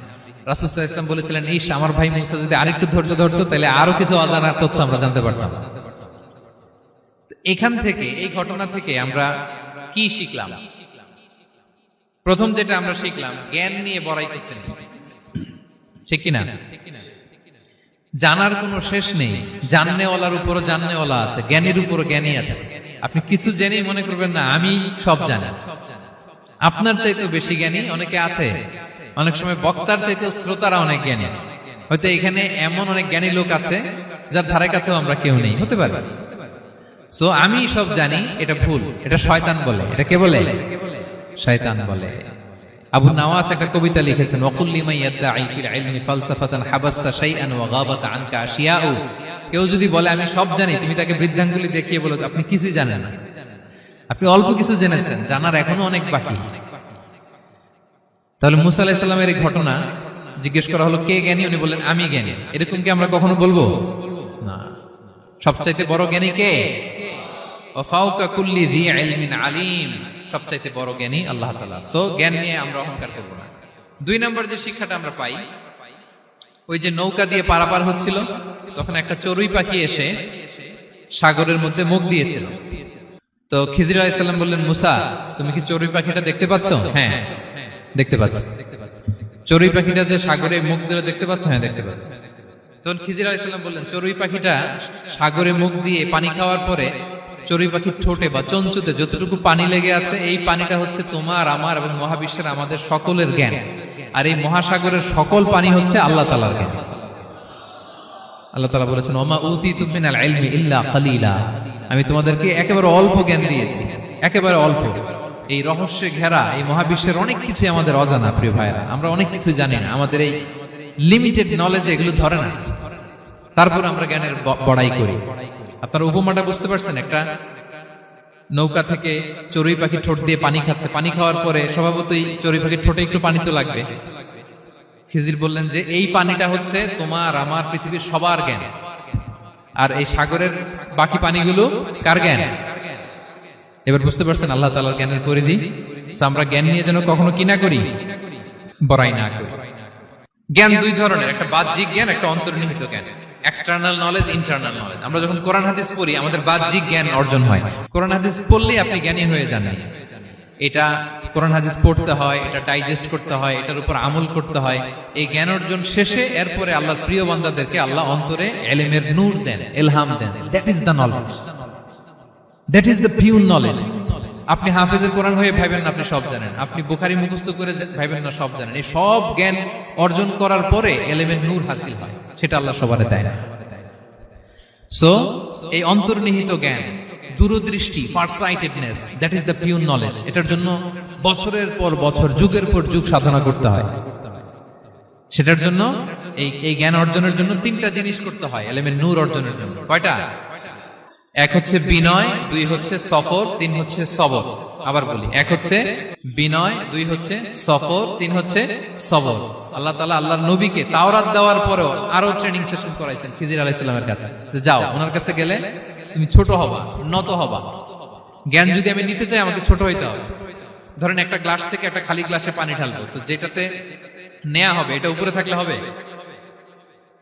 রাসূল সাল্লাল্লাহু আলাইহি ওয়াসাল্লাম বলেছিলেন ইস, আমার ভাই মুসা যদি আরেকটু ধৈর্য ধরতো তাহলে আরো কিছু অজানা তথ্য আমরা জানতে পারতাম। এখান থেকে, এই ঘটনা থেকে আমরা কি শিখলাম? প্রথম যেটা আমরা শিখলাম, জ্ঞান নিয়ে বড়াই করতে নেই, ঠিক কিনা? জানার কোনো শেষ নেই, জাননেওয়ালার উপরও জাননেওয়ালা আছে, জ্ঞানীর উপরও জ্ঞানী আছে। আপনি কিছু জেনেই মনে করবেন না আমি সব জানি, আপনার চাইতেও বেশি জ্ঞানী অনেকে আছে। অনেক সময় বক্তার চাইতেও শ্রোতারা অনেক জ্ঞানী। হয়তো এখানে এমন অনেক জ্ঞানী লোক আছে যার ধারে কাছেও আমরা কেউ নেই, হতে পারে। সো আমি সব জানি, এটা ভুল, এটা শয়তান বলে। এটা কে বলে? শয়তান বলে। আবু নাওয়াস একটা কবিতা লিখেছেন, ওয়াকুল লিমান ইয়াদঈ ফিল ইলমি ফালসাফাতান হাবাসতা শাইআন ওয়া গাবাত আনকা আশিয়াউ। কেউ যদি বলে আমি সব জানি, তুমি তাকে বৃদ্ধাঙ্গুলি দেখিয়ে বলো আপনি কিছুই জানেন না, আপনি অল্প কিছু জেনেছেন, জানার এখনো অনেক বাকি। তাহলে মুসা আলাইহিস সালামের এই ঘটনা জিজ্ঞেস করা হলো কে জ্ঞানী, উনি বললেন আমি জ্ঞানী। এরকম কি আমরা কখনো বলবো না? সবচাইতে বড় জ্ঞানী কে? ওয়া ফাওকা কুল্লি যী ইলমিন আলিম, সবচাইতে বড় জ্ঞানী আল্লাহ তাআলা। সো জ্ঞান নিয়ে আমরা অহংকার করব না। 2 নম্বর যে শিক্ষাটা আমরা পাই, ওই যে নৌকা দিয়ে পারাপার হচ্ছিল, তখন একটা চড়ুই পাখি এসে সাগরের মধ্যে মুখ দিয়েছিল। তো খিজির আলাইহিস সালাম বললেন, মুসা তুমি কি চড়ুই পাখিটা দেখতে পাচ্ছ? হ্যাঁ দেখতে পাচ্ছি। চড়ুই পাখিটা যে সাগরে মুখ দিয়ে দেখতে পাচ্ছ? হ্যাঁ দেখতে পাচ্ছি। তখন খিজির আলাইহিস সালাম বললেন, চড়ুই পাখিটা সাগরে মুখ দিয়ে পানি খাওয়ার পরে চড়ুই পাখির ঠোঁটে বা চঞ্চুতে যতটুকু পানি লেগে আছে, এই পানিটা হচ্ছে তোমার আমার এবং মহাবিশ্বের আমাদের সকলের জ্ঞান। আর এই মহাসাগরের সকল পানি হচ্ছে আল্লাহ তাআলার জ্ঞান। আল্লাহ তাআলা বলেছেন, ওমা উতিতুম মিনাল ইলমি ইল্লা কালিলা, আমি তোমাদেরকে একেবারে অল্প জ্ঞান দিয়েছি, একেবারে অল্প। এই রহস্যে ঘেরা এই মহাবিশ্বের অনেক কিছু আমাদের অজানা। প্রিয় ভাইরা, আমরা অনেক কিছু জানি না, আমাদের এই লিমিটেড নলেজ এগুলো ধরে না, তারপর আমরা জ্ঞানের বড়াই করি। আপনারা উপমাটা বুঝতে পারছেন? একটা নৌকা থেকে চড়ুই পাখি ঠোঁট দিয়ে পানি খাচ্ছে, পানি খাওয়ার পরে স্বভাবতই চড়ুই পাখির ঠোঁটে একটু পানি তো লাগবে। খিজির বললেন যে এই পানিটা হচ্ছে তোমার আমার পৃথিবীর সবার জ্ঞান, আর এই সাগরের বাকি পানিগুলো কার জ্ঞান? এবার বুঝতে পারছেন আল্লাহ তাআলার জ্ঞানের পরিধি। আমরা জ্ঞান নিয়ে যেন কখনো কি না করি, বড়াই না করি। জ্ঞান 2 ধরনের, একটা বাহ্যিক জ্ঞান, একটা অন্তর্নিহিত জ্ঞান। External knowledge, internal knowledge. আমরা যখন কোরআন হাদিস পড়ি আমাদের বাহ্যিক জ্ঞান অর্জন হয়। কোরআন হাদিস পড়লেই আপনি জ্ঞানী হয়ে যান। এটা কোরআন হাদিস পড়তে হয়, এটা ডাইজেস্ট করতে হয়, এটার উপর আমল করতে হয়। এই জ্ঞান অর্জন শেষে এরপরে আল্লাহর প্রিয় বান্দাদেরকে আল্লাহ অন্তরে ইলমের নূর দেন, ইলহাম দেন। That is the knowledge, that is the pure knowledge. আপনি হাফেজে কোরআন হয়ে ভাবেন না আপনি সব জানেন, আপনি বুখারী মুখস্থ করে ভাবেন না সব জানেন। এই সব জ্ঞান অর্জন করার পরে ইলমের নূর হাসিল হয়, সেটা আল্লাহ সবারে দেয় না। সো এই অন্তর্নিহিত জ্ঞান, দূরদৃষ্টি, farsightedness, that is the pure knowledge. এটার জন্য বছরের পর বছর, যুগের পর যুগ সাধনা করতে হয়। সেটার জন্য এই জ্ঞান অর্জনের জন্য 3টা জিনিস করতে হয় ইলমের নূর অর্জনের জন্য। কয়টা? 1 হচ্ছে বিনয়, 2 হচ্ছে সফর, 3 হচ্ছে সবর। আবার বলি, 1 হচ্ছে বিনয়, 2 হচ্ছে সফর, 3 হচ্ছে সবর। আল্লাহ তাআলা আল্লাহর নবীকে তাওরাত দেওয়ার পরেও আরো ট্রেনিং সেশন করাইছেন খিজির আলাইহিস সালামের কাছে। যাও ওনার কাছে গেলে তুমি ছোট হবা, নত হবা। জ্ঞান যদি আমি নিতে চাই আমাকে ছোট হইতে হবে। ধরেন একটা গ্লাস থেকে একটা খালি গ্লাসে পানি ঢালবো, তো যেটাতে নেওয়া হবে এটা উপরে থাকলে হবে?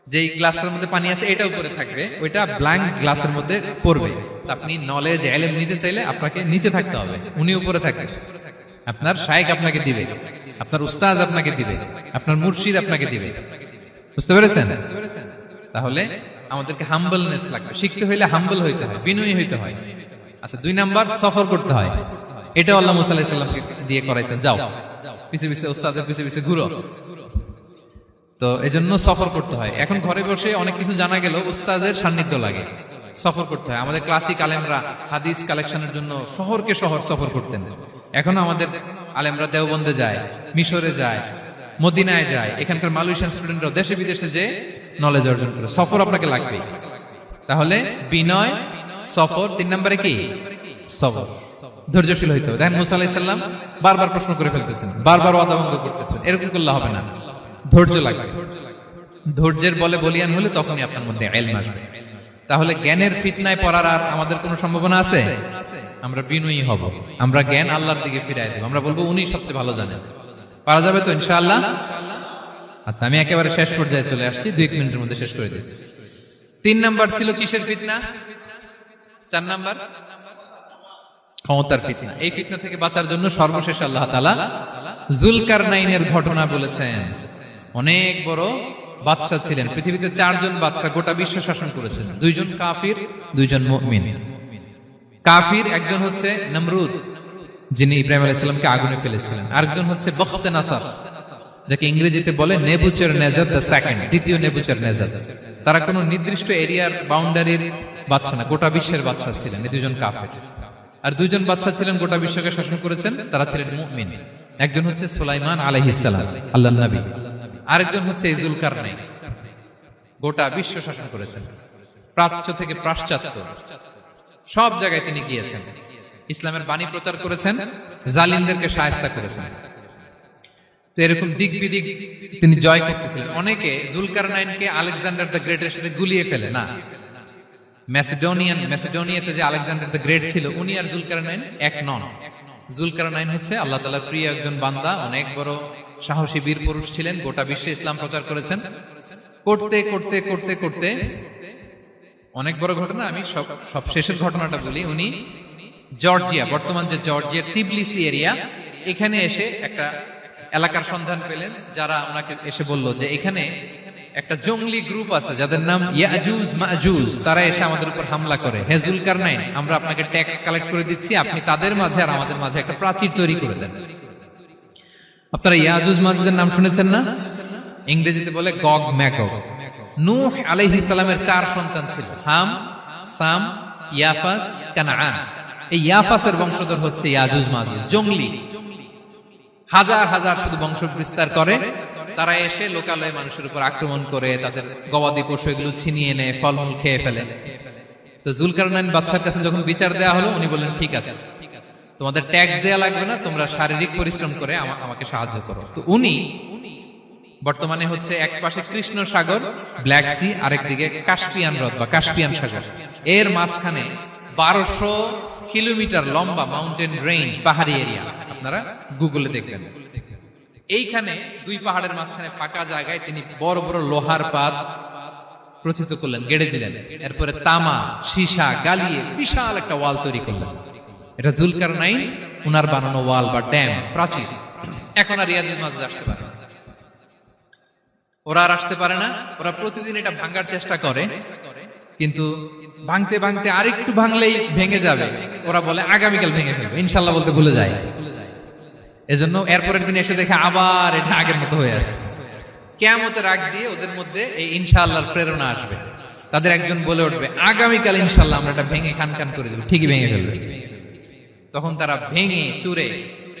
যেই গ্লাসটার মধ্যে পানি আছে এটা উপরে থাকবে, ওইটা ব্ল্যাঙ্ক গ্লাসের মধ্যে পড়বে। আপনি নলেজ ইলম নিতে চাইলে আপনাকে নিচে থাকতে হবে, উনি উপরে থাকবে। আপনার শায়েখ আপনাকে দিবে, আপনার উস্তাদ আপনাকে দিবে, আপনার মুর্শিদ আপনাকে দিবে। বুঝতে পেরেছেন? তাহলে আমাদেরকে হাম্বলনেস লাগবে। শিখতে হইলে হাম্বল হইতে হয়, বিনয়ী হইতে হয়। আচ্ছা, 2 নাম্বার সফর করতে হয়। এটা আল্লাহ মুসা আলাইহিস সালামকে দিয়ে করাইছেন, যাও পিছে পিছে উস্তাদের পিছে পিছে ঘুরো। তো এজন্য সফর করতে হয়। এখন ঘরে বসে অনেক কিছু জানা গেল, উস্তাদের সান্নিধ্য লাগে, সফর করতে হয়। আমাদের ক্লাসিক আলেমরা হাদিস কালেকশনের জন্য শহরকে শহর সফর করতেন। এখনো আমাদের আলেমরা দেওবন্দে যায়, মিশরে যায়, মদিনায় যায়। এখানকার মালয়েশিয়ান স্টুডেন্টরাও দেশে বিদেশে যে নলেজ অর্জন করে। সফর আপনাকে লাগবে। তাহলে বিনয়, সফর, 3 নম্বরে কি? সবর। ধৈর্যশীল হইতে হবে। দেখেন মুসা আলাইহিস সালাম বারবার প্রশ্ন করে ফেলতেছেন, বারবার ওয়াদা ভঙ্গ করতেছেন। এরকম করলে হবে না, ধৈর্য লাগবে। ধৈর্যের বলে বলিয়ান হলে তখনই আপনার মধ্যে ইলম আসবে। তাহলে জ্ঞানের ফিতনায় পড়ার আর আমাদের কোনো সম্ভাবনা আছে? আমরা বিনয়ী হব, আমরা জ্ঞান আল্লাহর দিকে ফিরাই দেব। আমরা বলবো উনি সবচেয়ে ভালো জানেন। পারা যাবে তো ইনশাআল্লাহ? আচ্ছা, আমি একেবারে শেষ পর্যায়ে চলে আসছি, 2 মিনিটের মধ্যে শেষ করে দিচ্ছি। 3 নাম্বার ছিল কিসের ফিতনা? 4 নাম্বার ক্ষমতার ফিতনা। এই ফিতনা থেকে বাঁচার জন্য সর্বশেষ আল্লাহ তাআলা যুলকারনাইনের ঘটনা বলেছেন। অনেক বড় বাদশা ছিলেন, পৃথিবীতে 4 জন বাদশা গোটা বিশ্ব শাসন করেছেন। 2 জন কাফির, 2 জন মুমিন। কাফির একজন হচ্ছে নমরুদ, যিনি ইব্রাহিম আলাইহিস সালামকে আগুনে ফেলেছিলেন। আরেকজন হচ্ছে বখতে নাসার, যাকে ইংরেজিতে বলে নেবুচারনেজার দ্য সেকেন্ড, দ্বিতীয় নেবুচারনেজার। তারা কোনো নির্দিষ্ট এরিয়ার বাউন্ডারির বাদশা না, গোটা বিশ্বের বাদশা ছিলেন। এই 2 জন কাফির। আর 2 জন বাদশা ছিলেন গোটা বিশ্বকে শাসন করেছেন, তারা ছিলেন মুমিন। একজন হচ্ছে সুলাইমান আলাইহিস সালাম, আল্লাহর নবী। আরেকজন হচ্ছে যুলকারনাইন, গোটা বিশ্ব শাসন করেছেন, প্রাচ্য থেকে পাশ্চাত্য সব জায়গায় তিনি গিয়েছেন, ইসলামের বাণী প্রচার করেছেন, জালিমদেরকে শায়েস্তা করেছেন। তো এরকম দিক বিদিক তিনি জয় করতেছিলেন। অনেকে জুলকারনাইনকে আলেকজান্ডার দ্য গ্রেটের সাথে গুলিয়ে ফেলে না। ম্যাসিডোনিয়াতে যে আলেকজান্ডার দ্য গ্রেট ছিল, উনি আর জুলকারনাইন এক নন। জুলকারনাইন হচ্ছে আল্লাহ তাআলার প্রিয় একজন বান্দা, অনেক বড় সাহসী বীর পুরুষ ছিলেন, গোটা বিশ্বে ইসলাম প্রচার করেছেন। করতে করতে করতে করতে অনেক বড় ঘটনা, আমি সব শেষের ঘটনাটা বলি। উনি জর্জিয়া, বর্তমান যে জর্জিয়ার তিবলিসি এরিয়া, এখানে এসে একটা এলাকার সন্ধান পেলেন, যারা ওনাকে এসে বলল যে এখানে একটা জঙ্গলি গ্রুপ আছে যাদের নাম ইয়াজুজ মাজুজ, তারা এসে আমাদের উপর হামলা করে। হে জুলকারনাইন, আমরা আপনাকে ট্যাক্স কালেক্ট করে দিচ্ছি, আপনি তাদের মাঝে আর আমাদের মাঝে একটা প্রাচীর তৈরি করে দেন। আপনারা ইয়াজুজ মাজুজের নাম শুনেছেন না? ইংরেজিতে বলে গগ ম্যাগগ। নূহ আলাইহিস সালামের 4 সন্তান ছিল, হাম, সাম, ইয়াফাস, কানাআন। এই ইয়াফাসের বংশধর হচ্ছে ইয়াজুজ মাজুজ, জঙ্গলি, হাজার হাজার শুধু বংশ বিস্তার করে। তারা এসে লোকালয়ে মানুষের উপর আক্রমণ করে, তাদের গবাদি পশু এগুলো ছিনিয়ে নেয়, ফলমূল খেয়ে ফেলে। তো জুলকারনাইন বাদশার কাছে যখন বিচার দেওয়া হলো, উনি বললেন ঠিক আছে, তোমাদের ট্যাক্স দেয়া লাগবে না, তোমরা শারীরিক পরিশ্রম করে আমাকে সাহায্য করো। তো উনি বর্তমানে হচ্ছে এক পাশে কৃষ্ণ সাগর, ব্ল্যাক সি, আরেকদিকে কাস্পিয়ান হ্রদ বা কাস্পিয়ান সাগর, এর মাঝখানে 1200 কিলোমিটার লম্বা মাউন্টেন রেঞ্জ, পাহাড়ি এরিয়া, আপনারা গুগলে দেখবেন। এইখানে 2 পাহাড়ের মাঝখানে ফাঁকা জায়গায় তিনি বড় বড় লোহার পাত প্রথিত করলেন, গেড়ে দিলেন। এরপরে তামা, সীসা গালিয়ে বিশাল একটা ওয়াল তৈরি করলেন। এটা জুলকারনাইন উনার বানানো ওয়াল বা ড্যাম, প্রাচীর। এখন আর ইয়াজুজ মাজুজ আসতে পারে না, ওরা আর আসতে পারে না। ওরা প্রতিদিন এটা ভাঙার চেষ্টা করে, কিন্তু ভাঙতে ভাঙতে আরেকটু ভাঙলেই ভেঙে যাবে। ওরা বলে আগামীকাল ভেঙে ফেলবে, ইনশাল্লাহ বলতে ভুলে যায়। এজন্য এরপরের দিন এসে দেখে আবার এটা আগের মতো হয়ে আসছে। কিয়ামতের আগ দিয়ে ওদের মধ্যে এই ইনশাআল্লাহর প্রেরণা আসবে। তাদের একজন বলে উঠবে, আগামীকাল ইনশাআল্লাহ আমরা এটা ভেঙে খান খান করে দেব, ঠিকই ভেঙে ফেলবে। তখন তারা ভেঙে চুরে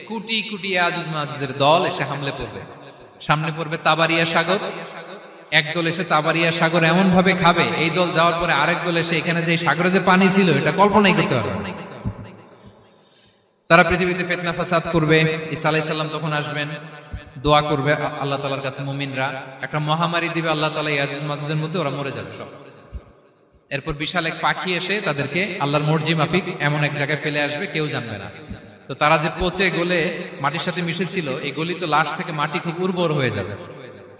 কুটি কুটি ইয়াজুজ মাজুজের দল এসে হামলে পড়বে। সামনে পড়বে তাবারিয়া সাগর, একদল এসে তাবারিয়া সাগর এমন ভাবে খাবে, এই দল যাওয়ার পরে আরেক দল এসে এখানে যে সাগরে যে পানি ছিল এটা কল্পনাই করতে পারবে না। তারা পৃথিবীতে ফিতনা ফাসাদ করবে। ঈসা আলাইহিস সালাম তখন আসবেন, দোয়া করবে আল্লাহ তাআলার কাছে মুমিনরা, একটা মহামারী দিবে আল্লাহ তাআলা ইয়াজুজ মাজুজের মধ্যে, ওরা মরে যাবে সব। এরপর বিশাল এক পাখি এসে তাদেরকে আল্লাহর মর্জি মাফিক এমন এক জায়গায় ফেলে আসবে, কেউ জানবে না। তো তারা যে পচে গলে মাটির সাথে মিশেছিল, এই গলিত লাশ থেকে মাটি খুব উর্বর হয়ে যাবে।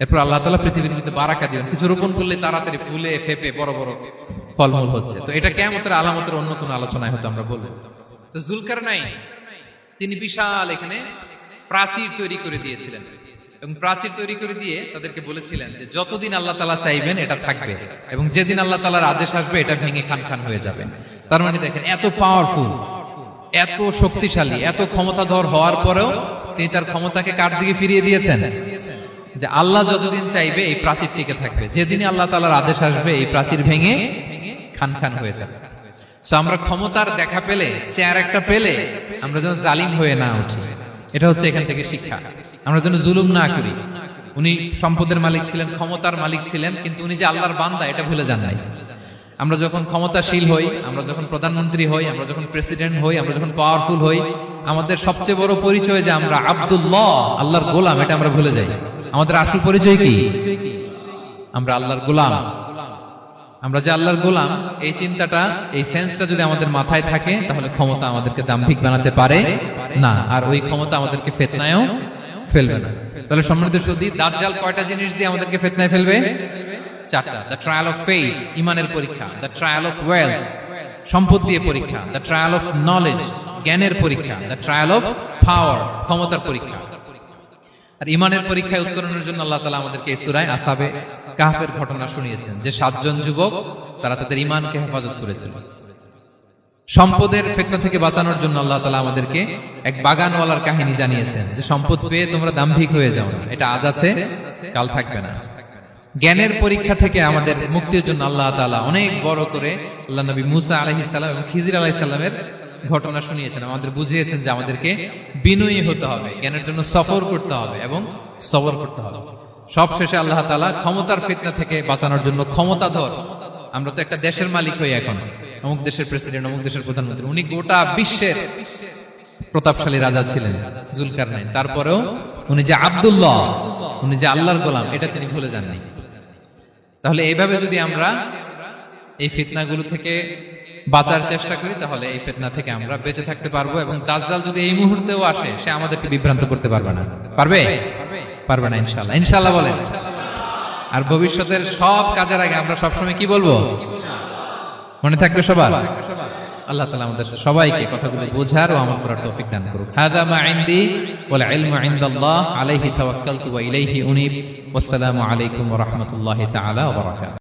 এরপর আল্লাহ তাআলা পৃথিবীর মধ্যে বারাকা দিবেন, কিছু রোপণ করলে তাড়াতাড়ি ফুলে ফেপে বড় বড় ফলমূল হচ্ছে। তো এটা কিয়ামতের আলামতের অন্য কোনো আলোচনায় হয়তো আমরা বলবো। তো জুলকারনাইন তিনি বিশাল এখানে প্রাচীর তৈরি করে দিয়েছিলেন, এবং প্রাচীর তৈরি করে দিয়ে তাদেরকে বলেছিলেন যে যতদিন আল্লাহ তাআলা চাইবেন এটা থাকবে, এবং যেদিন আল্লাহ তাআলার আদেশ আসবে এটা ভেঙে খান খান হয়ে যাবে। তার মানে দেখেন, এত পাওয়ারফুল, এত শক্তিশালী, এত ক্ষমতাধর হওয়ার পরেও তিনি তার ক্ষমতাকে কার দিকে ফিরিয়ে দিয়েছেন? যে আল্লাহ যতদিন চাইবে এই প্রাচীর টিকে থাকবে, যেদিনই আল্লাহ তাআলার আদেশ আসবে এই প্রাচীর ভেঙে খান খান হয়ে যাবে। সো আমরা ক্ষমতার দেখা পেলে, চেয়ার একটা পেলে, আমরা যেন জালিম হয়ে না উঠি, এটা হচ্ছে এখান থেকে শিক্ষা। আমরা যেন জুলুম না করি। উনি সম্পদের মালিক ছিলেন, ক্ষমতার মালিক ছিলেন, কিন্তু উনি যে আল্লাহর বান্দা এটা ভুলে যান নাই। আমরা যখন ক্ষমতাশীল হই, আমরা যখন প্রধানমন্ত্রী হই, আমরা যখন প্রেসিডেন্ট হই, আমরা যখন পাওয়ারফুল হই, আমাদের সবচেয়ে বড় পরিচয় যে আমরা আব্দুল্লাহ, আল্লাহর গোলাম, এটা আমরা ভুলে যাই। আমাদের আসল পরিচয় কি? আমরা আল্লাহর গোলাম। আমরা যে আল্লাহর গোলাম, এই চিন্তাটা, এই সেন্সটা যদি আমাদের মাথায় থাকে, তাহলে ক্ষমতা আমাদেরকে দাম্ভিক বানাতে পারে না, আর ওই ক্ষমতা আমাদেরকে ফিতনায়ও ফেলবে না। তাহলে সম্মানিত সুধী, দাজ্জাল কয়টা জিনিস দিয়ে আমাদেরকে ফিতনায় ফেলবে? 4টা। দ্য ট্রায়াল অফ ফেইথ, ইমানের পরীক্ষা; দ্য ট্রায়াল অফ ওয়েলথ, সম্পদ দিয়ে পরীক্ষা; দ্য ট্রায়াল অফ নলেজ, জ্ঞানের পরীক্ষা; দ্য ট্রায়াল অফ পাওয়ার, ক্ষমতার পরীক্ষা। আর ইমানের পরীক্ষায় উত্তরণের জন্য আল্লাহ তাআলা আমাদেরকে এই সূরায় আসহাবে কাহফের ঘটনা শুনিয়েছেন, যে 7 জন যুবক তারা তাদের ইমানকে হেফাজত করেছিল। সম্পদের ফিতনা থেকে বাঁচানোর জন্য আল্লাহ তাআলা আমাদেরকে এক বাগানওয়ালার কাহিনী জানিয়েছেন, যে সম্পদ পেয়ে তোমরা দাম্ভিক হয়ে যাও না, এটা আজ আছে কাল থাকবে না। জ্ঞানের পরীক্ষা থেকে আমাদের মুক্তির জন্য আল্লাহ তাআলা অনেক বড় করে আল্লাহ নবী মুসা আলাইহিস সালাম এবং খিজির আলাইহিস সালামের ঘটনা শুনিয়েছেন, আমাদের বুঝিয়েছেন যে আমাদেরকে বিনয়ী হতে হবে, জ্ঞানের জন্য সফর করতে হবে এবং সবর করতে হবে। সব শেষে আল্লাহ তাআলা ক্ষমতার ফিতনা থেকে বাঁচানোর জন্য ক্ষমতাধর, আমরা তো একটা দেশের মালিক হই এখন, অমুক দেশের প্রেসিডেন্ট, অমুক দেশের প্রধানমন্ত্রী, উনি গোটা বিশ্বের প্রতাপশালী রাজা ছিলেন জুলকারনাইন। তারপরেও উনি যে আব্দুল্লাহ, উনি যে আল্লাহর গোলাম, এটা তিনি ভুলে যাননি। তাহলে এইভাবে যদি আমরা এই ফিতনাগুলো থেকে বাঁচার চেষ্টা করি, তাহলে এই ফিতনা থেকে আমরা বেঁচে থাকতে পারবো। এবং দাজ্জাল যদি এই মুহূর্তেও আসে, সে আমাদেরকে বিভ্রান্ত করতে পারবে না। পারবে? পারবে না ইনশাআল্লাহ। ইনশাআল্লাহ বলেন। আর ভবিষ্যতের সব কাজের আগে আমরা সবসময় কি বলবো? মনে থাকবে সবার? আল্লাহ তাআলা আমাদের সবাইকে কথাগুলো বোঝার ও আমল করার তৌফিক দান করুক। হাযা মা ইনদি ওয়াল ইলমু ইনদাল্লাহ আলাইহি তাওয়াক্কালতু ওয়া ইলাইহি উনীব। ওয়াসসালামু আলাইকুম ওয়া রাহমাতুল্লাহি তাআলা ওয়া বারাকাতুহু।